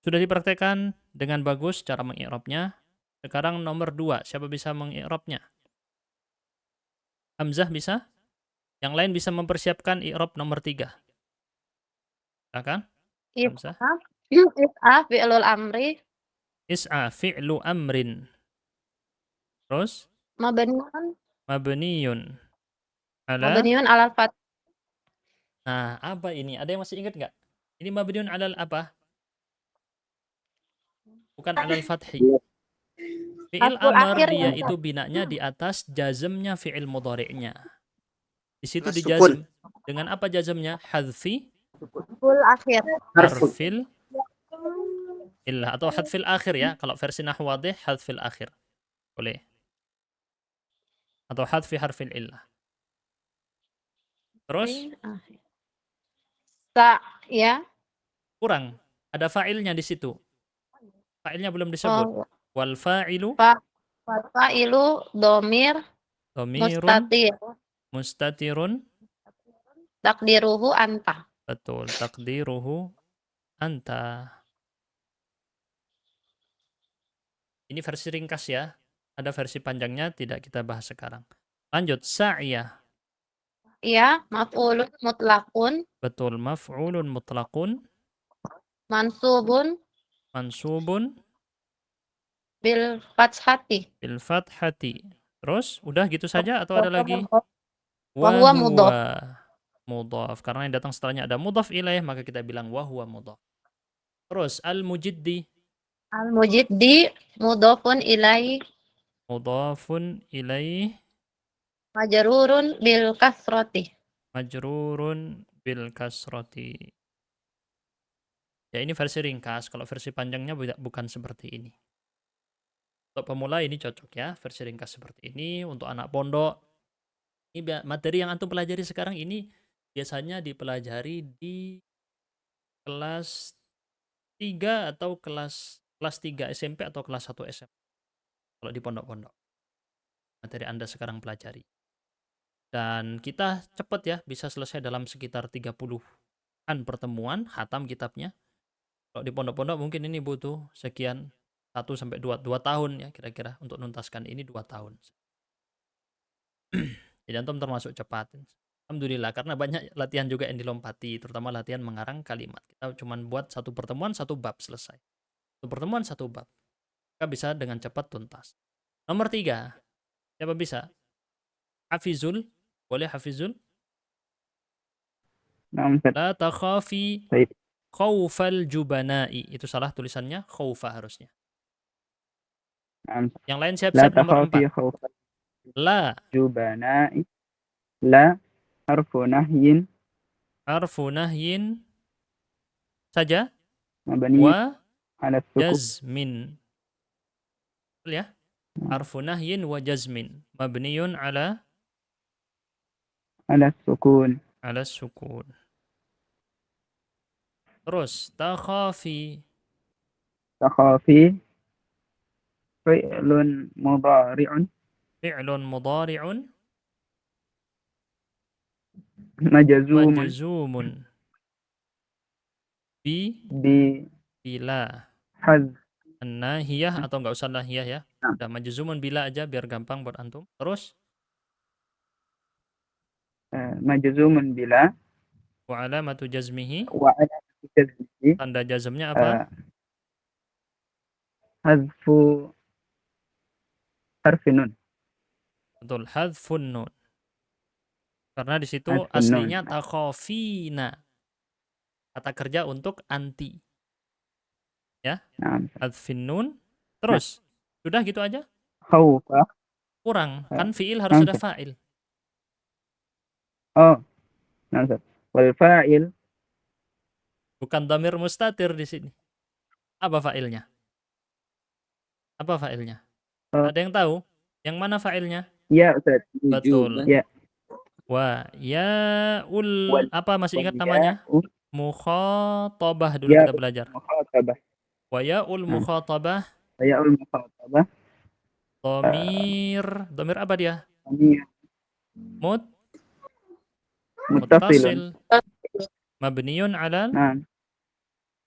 [SPEAKER 1] Sudah dipraktekkan dengan bagus cara mengi'rabnya. Sekarang nomor 2. Siapa bisa mengi'rabnya? Hamzah bisa? Yang lain bisa mempersiapkan i'rab nomor 3. Silakan. Hamzah.
[SPEAKER 4] Is'a fi'lul amri
[SPEAKER 1] Is'a fi'lu amrin. Terus
[SPEAKER 4] mabniun
[SPEAKER 1] mabniyun ala.
[SPEAKER 4] mabniun alal fath.
[SPEAKER 1] Nah, apa ini? Ada yang masih ingat nggak? Ini mabniun alal apa? Bukan alal fathi. Fi'il
[SPEAKER 4] Harful
[SPEAKER 1] amr
[SPEAKER 4] akhir
[SPEAKER 1] dia
[SPEAKER 4] ya.
[SPEAKER 1] itu binanya di atas jazmnya fi'il mudhari'nya. Di situ
[SPEAKER 7] Mas
[SPEAKER 1] dijazm. Dengan apa jazmnya? Hadfi
[SPEAKER 4] Harful akhir.
[SPEAKER 1] harfil illah atau hadfil akhir ya. Kalau versi nahwu wadih hadfil akhir. Boleh. Atau hadfi harfil illah. Terus
[SPEAKER 4] Sa ya.
[SPEAKER 1] kurang. Ada fa'ilnya di situ. Fa'ilnya belum disebut.
[SPEAKER 4] Oh,
[SPEAKER 1] Wal fa'ilu
[SPEAKER 4] wal fa'ilu dhamir
[SPEAKER 1] dhamirun
[SPEAKER 4] mustatir
[SPEAKER 1] mustatirun.
[SPEAKER 4] takdiruhu anta.
[SPEAKER 1] Betul. Takdiruhu anta. Ini versi ringkas ya. Ada versi panjangnya tidak kita bahas sekarang. Lanjut. Sa'iyah.
[SPEAKER 4] Ya, maf'ulun mutlaqun
[SPEAKER 1] Betul. Maf'ulun mutlaqun.
[SPEAKER 4] mansubun
[SPEAKER 1] Mansubun.
[SPEAKER 4] bil fathati.
[SPEAKER 1] Bil fathati. Terus udah gitu saja atau ada lagi?
[SPEAKER 4] Wa huwa mudhaf.
[SPEAKER 1] Mudhaf. Karena yang datang setelahnya ada mudhaf ilaih, maka kita bilang wa huwa mudhaf. Terus al-mujiddi.
[SPEAKER 4] Al-mujiddi mudhafun ilaihi
[SPEAKER 1] Mudhafun ilaih.
[SPEAKER 4] majrurun bil kasrati.
[SPEAKER 1] Majrurun bil kasrati. Ya ini versi ringkas. Kalau versi panjangnya bukan seperti ini. Untuk pemula ini cocok ya. Versi ringkas seperti ini. Untuk anak pondok. Ini materi yang antum pelajari sekarang ini biasanya dipelajari di kelas 3 atau kelas 3 SMP atau kelas 1 SMP. Kalau di pondok-pondok. Materi Anda sekarang pelajari. Dan kita cepat ya. Bisa selesai dalam sekitar 30-an pertemuan. Khatam kitabnya. Kalau di pondok-pondok mungkin ini butuh sekian 1-2 tahun ya kira-kira untuk nuntaskan ini 2 tahun. Jadi antum termasuk cepat. Alhamdulillah karena banyak latihan juga yang dilompati, terutama latihan mengarang kalimat. Kita cuma buat satu pertemuan 1 bab selesai. Satu pertemuan 1 bab. Kita bisa dengan cepat tuntas. Nomor 3. Siapa bisa? Hafizul. Boleh Hafizul? La takhafi
[SPEAKER 5] Baik.
[SPEAKER 1] khaufal jubana'i. Itu salah tulisannya, khaufa harusnya. Yang lain siap-siap nomor 4. La
[SPEAKER 5] jubana'i la harfu nahyin
[SPEAKER 1] harfu nahyin saja
[SPEAKER 5] mabni
[SPEAKER 1] wa
[SPEAKER 5] ala sukun
[SPEAKER 1] jazmin. Betul ya? Harfu nahyin wa jazmin mabniyun ala
[SPEAKER 5] sukun.
[SPEAKER 1] sukun. Terus takhafi
[SPEAKER 5] takhafi fi'lun mudhari'un
[SPEAKER 1] fi'lun mudhari'un
[SPEAKER 5] majzumun
[SPEAKER 1] majzumun
[SPEAKER 5] bi
[SPEAKER 1] bila
[SPEAKER 5] haz
[SPEAKER 1] an-nahiyah atau enggak usah nahiyah ya. Udah majzumun bila aja biar gampang buat antum. Terus
[SPEAKER 5] majzumun bila
[SPEAKER 1] wa alamatu jazmihi.
[SPEAKER 5] wa alamatu jazmihi
[SPEAKER 1] Tanda jazmnya apa?
[SPEAKER 5] hazfu harfi nun.
[SPEAKER 1] Betul, hadfun nun. Karena di situ
[SPEAKER 5] Hadfun
[SPEAKER 1] aslinya
[SPEAKER 5] nun.
[SPEAKER 1] takhafina. Kata kerja untuk anti. Ya, hadfin nun. Terus, sudah gitu aja?
[SPEAKER 5] Khawfa.
[SPEAKER 1] Kurang, kan fi'il harus ada fa'il.
[SPEAKER 5] Oh, wal fa'il
[SPEAKER 1] Bukan dhamir mustatir di sini. Apa fa'ilnya? Apa fa'ilnya? Ada yang tahu? Yang mana fa'ilnya?
[SPEAKER 5] Ya Ustaz.
[SPEAKER 1] Betul.
[SPEAKER 5] Ya.
[SPEAKER 1] Wa yaul
[SPEAKER 5] Wal
[SPEAKER 1] apa masih ingat
[SPEAKER 5] wal
[SPEAKER 1] namanya?
[SPEAKER 5] ya'u
[SPEAKER 1] Mukhatabah dulu
[SPEAKER 5] ya
[SPEAKER 1] kita belajar.
[SPEAKER 5] mukhatabah.
[SPEAKER 1] Wa yaul
[SPEAKER 5] Nah,
[SPEAKER 1] mukhatabah
[SPEAKER 5] ya'ul mukhatabah
[SPEAKER 1] domir apa dia?
[SPEAKER 5] ini
[SPEAKER 1] Mut
[SPEAKER 5] muttasilun.
[SPEAKER 1] muttasil mabniun alal
[SPEAKER 5] Nah,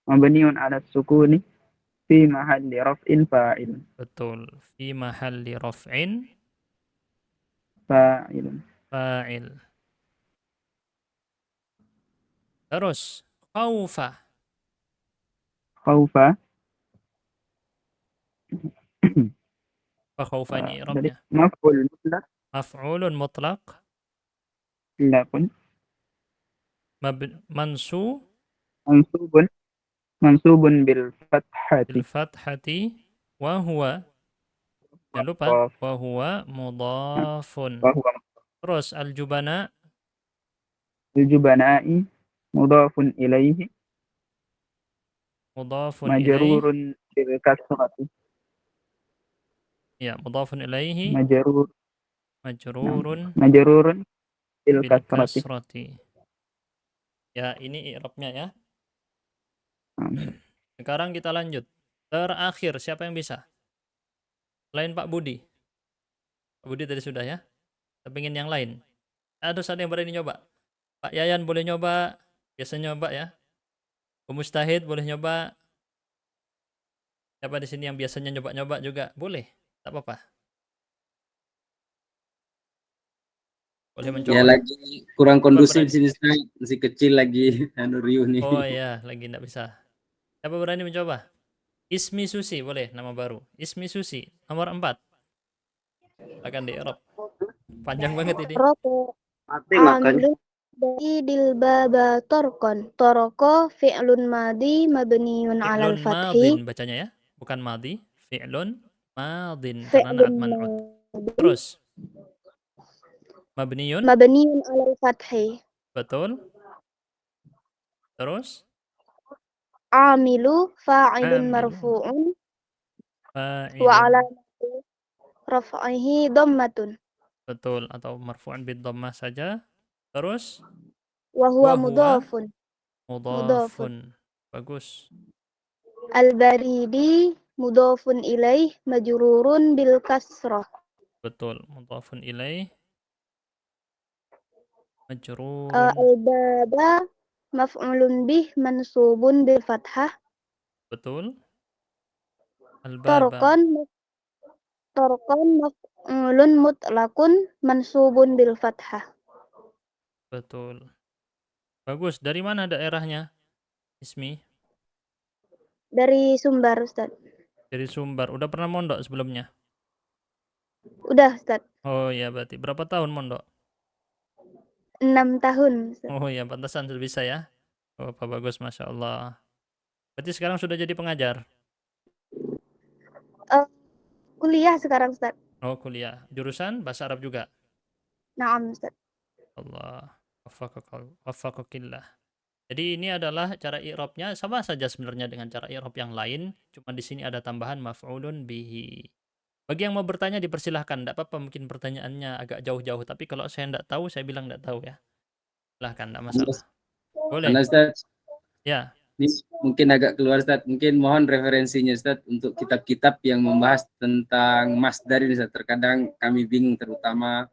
[SPEAKER 5] mabniun 'ala sukuni fi mahalli raf'in fa'il.
[SPEAKER 1] betul fi mahalli raf'in
[SPEAKER 5] Fa'ilun.
[SPEAKER 1] fa'il. Terus khaufa.
[SPEAKER 5] Khaufa.
[SPEAKER 1] Apa khaufa ini
[SPEAKER 5] Jadi
[SPEAKER 1] i'rabnya?
[SPEAKER 5] maf'ul mutlaq
[SPEAKER 1] Maf'ulun mutlaq
[SPEAKER 5] lakun
[SPEAKER 1] mansu
[SPEAKER 5] mansubun mansubun bil
[SPEAKER 1] bil
[SPEAKER 5] fathati
[SPEAKER 1] fathati wa huwa jangan lupa
[SPEAKER 5] mudhaf
[SPEAKER 1] wa huwa mudhafun.
[SPEAKER 5] wa huwa
[SPEAKER 1] Terus al-jubana
[SPEAKER 5] al-jubana'i mudhafun ilaihi
[SPEAKER 1] mudhafun ilaih
[SPEAKER 5] majrurun bil kasrati
[SPEAKER 1] ya mudhafun ilaihi
[SPEAKER 5] majrur
[SPEAKER 1] majrurun
[SPEAKER 5] majrurun bil
[SPEAKER 1] bil
[SPEAKER 5] kasrati.
[SPEAKER 1] kasrati. Ya, ini i'rabnya ya. Sekarang kita lanjut. Terakhir, siapa yang bisa? Selain Pak Budi. Pak Budi tadi sudah ya. Kita pengen yang lain. Ada yang berani nyoba? Pak Yayan boleh nyoba. Biasanya nyoba ya. Mustahid boleh nyoba. Siapa di sini yang biasanya nyoba-nyoba juga? Boleh. Tak apa-apa. Boleh mencoba.
[SPEAKER 2] Ya lagi kurang kondusif
[SPEAKER 1] berani?
[SPEAKER 2] di sini, Ustaz. Masih kecil lagi riuh nih.
[SPEAKER 1] Oh ya, lagi enggak bisa. Siapa berani mencoba? Ismi Susi boleh, nama baru. Ismi Susi, nomor 4. Akan di Eropa. Panjang banget ini.
[SPEAKER 7] Mati makanya.
[SPEAKER 6] Dari dilbaba torkon. Toroko fi'lun madi mabniun alal
[SPEAKER 1] Fi'lun
[SPEAKER 6] fathi.
[SPEAKER 1] madin bacanya ya, bukan madi. Fi'lun madin karena naat man'ut. Terus mabniun
[SPEAKER 6] Mabniun alal fathi.
[SPEAKER 1] betul. Terus
[SPEAKER 6] Amilu fa'ilun
[SPEAKER 1] amilu
[SPEAKER 6] marfu'un wa
[SPEAKER 1] fa'ilun
[SPEAKER 6] alamatu raf'ihi dhammatun.
[SPEAKER 1] betul atau marfu'an bid dhammah saja. Terus
[SPEAKER 6] Wa huwa
[SPEAKER 1] wa huwa
[SPEAKER 6] mudhafun.
[SPEAKER 1] mudhafun. Bagus.
[SPEAKER 6] Al-baridi mudhafun ilaih majrurun bil kasrah.
[SPEAKER 1] Betul, mudhafun ilaih majrurun.
[SPEAKER 6] Al-baba maf'ulun bih mansubun bil fathah.
[SPEAKER 1] Betul. Al-baba.
[SPEAKER 6] Torkon maf'ulun mutlaqun mansubun bil fathah.
[SPEAKER 1] Betul. Bagus. Dari mana daerahnya? Ismi?
[SPEAKER 6] Dari Sumbar, Ustaz.
[SPEAKER 1] Dari Sumbar. Udah pernah mondok sebelumnya?
[SPEAKER 6] Udah, Ustaz.
[SPEAKER 1] Oh ya, berarti berapa tahun mondok?
[SPEAKER 6] 6 tahun, Ustaz.
[SPEAKER 1] Oh ya, pantasan sudah bisa ya. Oh, Pak bagus, Masya Allah. Berarti sekarang sudah jadi pengajar?
[SPEAKER 6] Kuliah sekarang, Ustaz.
[SPEAKER 1] Oh, kuliah. Jurusan bahasa Arab juga?
[SPEAKER 6] Naam, Ustaz.
[SPEAKER 1] Allah. Wafaqakillah. Jadi ini adalah cara i'rabnya sama saja sebenarnya dengan cara i'rab yang lain, cuma di sini ada tambahan maf'ulun bihi. Bagi yang mau bertanya dipersilahkan, tidak apa-apa mungkin pertanyaannya agak jauh-jauh, tapi kalau saya tidak tahu saya bilang tidak tahu ya. Silahkan, tidak masalah. Boleh.
[SPEAKER 2] Ustaz.
[SPEAKER 1] Ya.
[SPEAKER 2] Ini mungkin agak keluar, Ustaz. Mungkin mohon referensinya, Ustaz, untuk kitab-kitab yang membahas tentang masdar ini, Ustaz. Terkadang kami bingung, terutama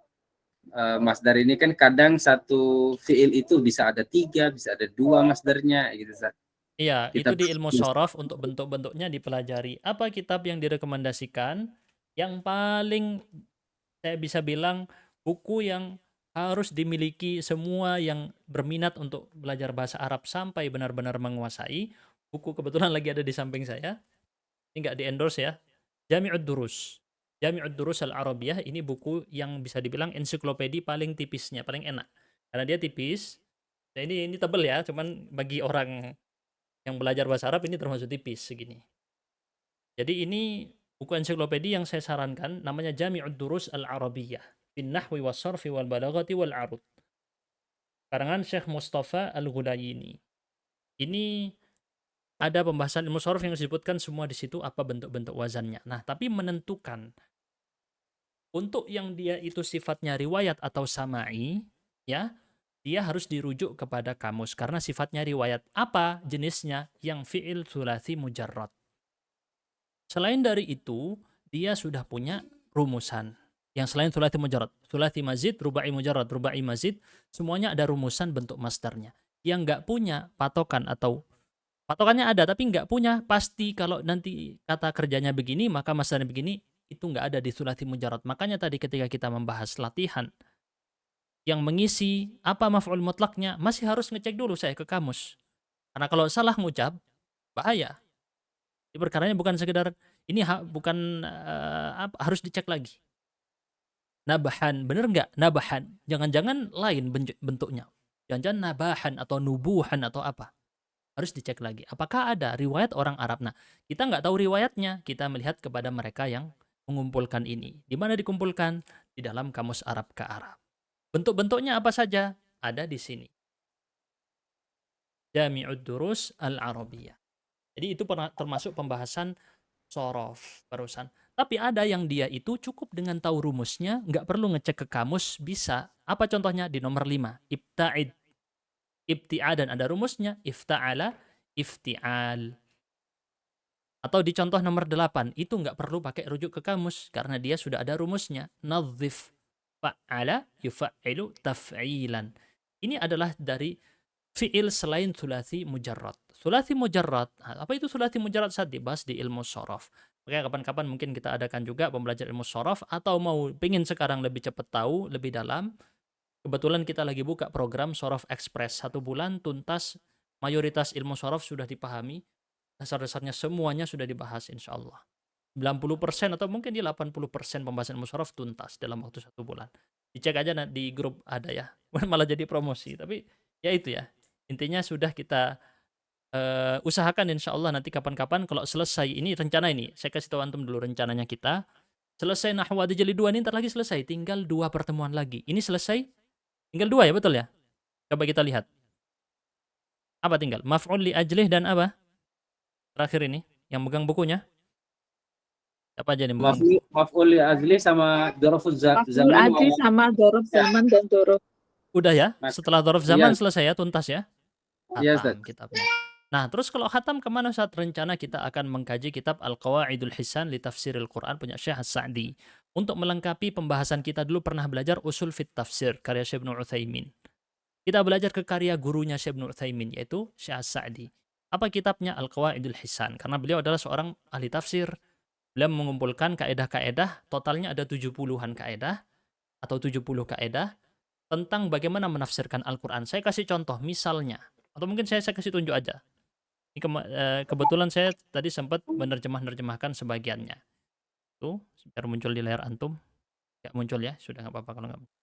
[SPEAKER 2] masdar ini kan kadang satu fiil itu bisa ada 3, bisa ada 2 masdarnya, gitu, Ustaz.
[SPEAKER 1] Iya,
[SPEAKER 2] Kitab
[SPEAKER 1] itu di ilmu shorof untuk bentuk-bentuknya dipelajari. Apa kitab yang direkomendasikan? Yang paling saya bisa bilang buku yang harus dimiliki semua yang berminat untuk belajar bahasa Arab sampai benar-benar menguasai. Buku kebetulan lagi ada di samping saya. Ini nggak di-endorse ya. Jami'ud Durus. Jami'ud Durus Al-Arabiyah ini buku yang bisa dibilang ensiklopedi paling tipisnya, paling enak. Karena dia tipis. Nah, ini tebel ya, cuman bagi orang yang belajar bahasa Arab ini termasuk tipis segini. Jadi ini buku ensiklopedi yang saya sarankan namanya Jami'ud Durus Al-Arabiyah fin Nahwi was Sarfi wal Balaghati wal Arud. Karangan Syekh Mustafa Al-Ghulayini. Ini ada pembahasan ilmu shorof yang disebutkan semua di situ apa bentuk-bentuk wazannya. Nah, tapi menentukan Untuk yang dia itu sifatnya riwayat atau sama'i, ya, dia harus dirujuk kepada kamus karena sifatnya riwayat. Apa jenisnya? Yang fi'il thulathi mujarrad. Selain dari itu, dia sudah punya rumusan. Yang selain thulathi mujarrad, thulathi mazid, ruba'i mujarrad, ruba'i mazid, semuanya ada rumusan bentuk masdarnya. Yang nggak punya patokan atau patokannya ada tapi nggak punya pasti kalau nanti kata kerjanya begini maka masdarnya begini, itu nggak ada di thulathi mujarrad. Makanya tadi ketika kita membahas latihan yang mengisi apa maf'ul mutlaknya, masih harus ngecek dulu saya ke kamus. Karena kalau salah ngucap, bahaya. Jadi perkaranya bukan sekedar ini bukan harus dicek lagi. Nabahan, bener nggak? Nabahan. Jangan-jangan lain bentuknya. Jangan-jangan nabahan atau nubuhan atau apa. Harus dicek lagi. Apakah ada riwayat orang Arab? Nah, kita nggak tahu riwayatnya. Kita melihat kepada mereka yang mengumpulkan ini. Di mana dikumpulkan? Di dalam kamus Arab ke Arab. Bentuk-bentuknya apa saja? Ada di sini. Jami'ud Durus Al-Arabiyah. Jadi itu termasuk pembahasan sorof barusan. Tapi ada yang dia itu cukup dengan tahu rumusnya, nggak perlu ngecek ke kamus, bisa. Apa contohnya? Di nomor 5, ibta'id. Ibti'adan ada rumusnya, ifta'ala, ifti'al. Atau di contoh nomor 8, itu nggak perlu pakai rujuk ke kamus, karena dia sudah ada rumusnya. Nadzif, fa'ala, yufa''ilu, taf'ilan. Ini adalah dari fi'il selain thulathi mujarrad. Thulathi mujarrad, apa itu thulathi mujarrad saat dibahas di ilmu sorof. Makanya kapan-kapan mungkin kita adakan juga pembelajaran ilmu sorof, atau mau pengen sekarang lebih cepat tahu, lebih dalam. Kebetulan kita lagi buka program Sorof Express. 1 bulan tuntas, mayoritas ilmu sorof sudah dipahami. Dasar-dasarnya semuanya sudah dibahas insya Allah. 90% atau mungkin di 80% pembahasan ilmu sorof tuntas dalam waktu 1 bulan. Dicek aja di grup ada ya. Malah jadi promosi. Tapi ya itu ya. Intinya sudah kita usahakan insya Allah nanti kapan-kapan kalau selesai ini rencana ini. Saya kasih tahu antum dulu rencananya kita. Selesai Nahwu Ad Jali 2 ini ntar lagi selesai. Tinggal 2 pertemuan lagi. Ini selesai. Tinggal 2 ya, betul ya? Coba kita lihat. Apa tinggal? Maf'ul li ajlih dan apa? Terakhir ini. Yang megang bukunya. Apa aja nih megang?
[SPEAKER 2] Maf'ul li ajlih sama dzarfuz zaman.
[SPEAKER 3] Maf'ul ajli sama dzaraf zaman dan dzaraf.
[SPEAKER 1] Udah ya? Setelah dzaraf zaman selesai ya, tuntas ya?
[SPEAKER 2] Iya,
[SPEAKER 1] Hatam kitabnya. Nah, terus kalau khatam kemana saat rencana kita akan mengkaji kitab Al-Qawaidul Hisan li Tafsiril Quran punya Syekh As-Sa'di. Untuk melengkapi pembahasan kita dulu pernah belajar Usul Fit Tafsir karya Syekh Ibnu Utsaimin. Kita belajar ke karya gurunya Syekh Ibnu Utsaimin yaitu Syekh As-Sa'di. Apa kitabnya? Al-Qawaidul Hisan. Karena beliau adalah seorang ahli tafsir. Beliau mengumpulkan kaedah-kaedah, totalnya ada 70-an kaedah atau 70 kaedah tentang bagaimana menafsirkan Al-Quran. Saya kasih contoh, misalnya, atau mungkin saya kasih tunjuk aja. Ini kebetulan saya tadi sempat menerjemahkan sebagiannya. Tuh, biar muncul di layar antum. Nggak muncul ya, sudah nggak apa-apa kalau nggak muncul.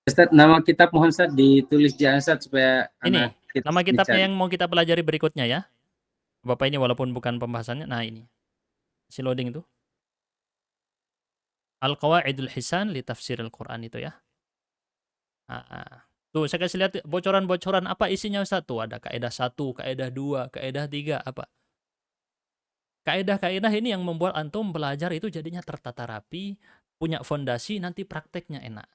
[SPEAKER 2] Ustaz, nama kitab mohon Ustaz ditulis di Ustaz supaya
[SPEAKER 1] ini nama kitabnya yang mau kita pelajari berikutnya ya. Bapak ini walaupun bukan pembahasannya, nah ini. Si loading itu. Al-Qawaidul Hisan li Tafsiril Quran itu ya. Nah, tuh saya kasih lihat bocoran-bocoran apa isinya Ustaz. Tuh ada kaidah 1, kaidah 2, kaidah 3 apa. Kaidah-kaidah ini yang membuat antum belajar itu jadinya tertata rapi, punya fondasi, nanti prakteknya enak.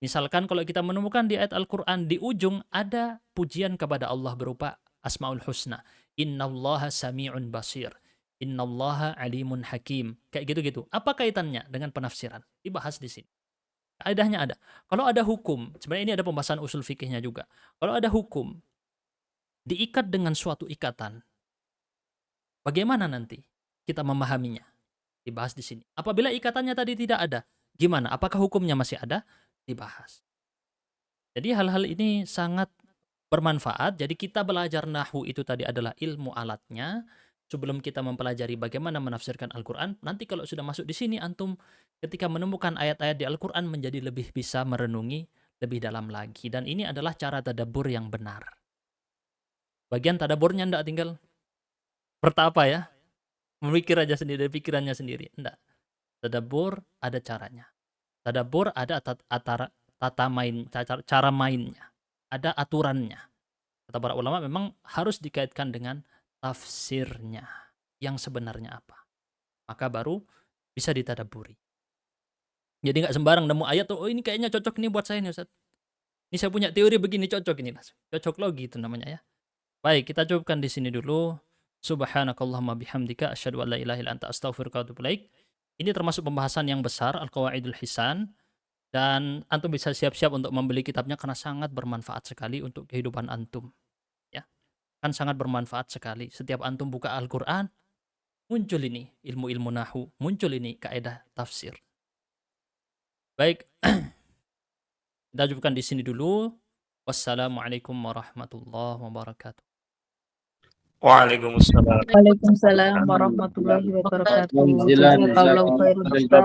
[SPEAKER 1] Misalkan kalau kita menemukan di ayat Al-Quran di ujung ada pujian kepada Allah berupa Asmaul Husna. Innallaha sami'un basir. Innallaha alimun hakim. Kayak gitu-gitu. Apa kaitannya dengan penafsiran? Dibahas di sini. Kaidahnya ada. Kalau ada hukum, sebenarnya ini ada pembahasan usul fikihnya juga. Kalau ada hukum, diikat dengan suatu ikatan, bagaimana nanti kita memahaminya? Dibahas di sini. Apabila ikatannya tadi tidak ada, gimana? Apakah hukumnya masih ada? Dibahas. Jadi hal-hal ini sangat bermanfaat. Jadi kita belajar nahwu itu tadi adalah ilmu alatnya. Sebelum kita mempelajari bagaimana menafsirkan Al-Quran, nanti kalau sudah masuk di sini, antum ketika menemukan ayat-ayat di Al-Quran menjadi lebih bisa merenungi lebih dalam lagi. Dan ini adalah cara tadabbur yang benar. Bagian tadabburnya enggak tinggal bertapa ya. Memikir aja sendiri, pikirannya sendiri. Enggak. Tadabbur ada caranya. Tadabbur ada cara mainnya. Ada aturannya. Kata para ulama memang harus dikaitkan dengan tafsirnya yang sebenarnya apa. Maka baru bisa ditadabburi. Jadi nggak sembarang nemu ayat tuh, oh ini kayaknya cocok nih buat saya nih Ustaz. Ini saya punya teori begini cocok ini langsung. Cocok logi itu namanya ya. Baik, kita cukupkan di sini dulu. Subhanakallahumma bihamdika asyhadu an la ilaha illa anta astaghfiruka wa atubu ilaik. Ini termasuk pembahasan yang besar Al-Qawaidul Hisan dan antum bisa siap-siap untuk membeli kitabnya karena sangat bermanfaat sekali untuk kehidupan antum. Ya. Kan sangat bermanfaat sekali. Setiap antum buka Al-Qur'an muncul ini ilmu-ilmu nahwu, muncul ini kaidah tafsir. Baik. Kita cukupkan di sini dulu. Wassalamualaikum warahmatullahi wabarakatuh.
[SPEAKER 8] Waalaikumsalam.
[SPEAKER 3] Waalaikumsalam warahmatullahi wabarakatuh.
[SPEAKER 2] Alhamdulillah.
[SPEAKER 3] Jazakallahu khairan Ustaz.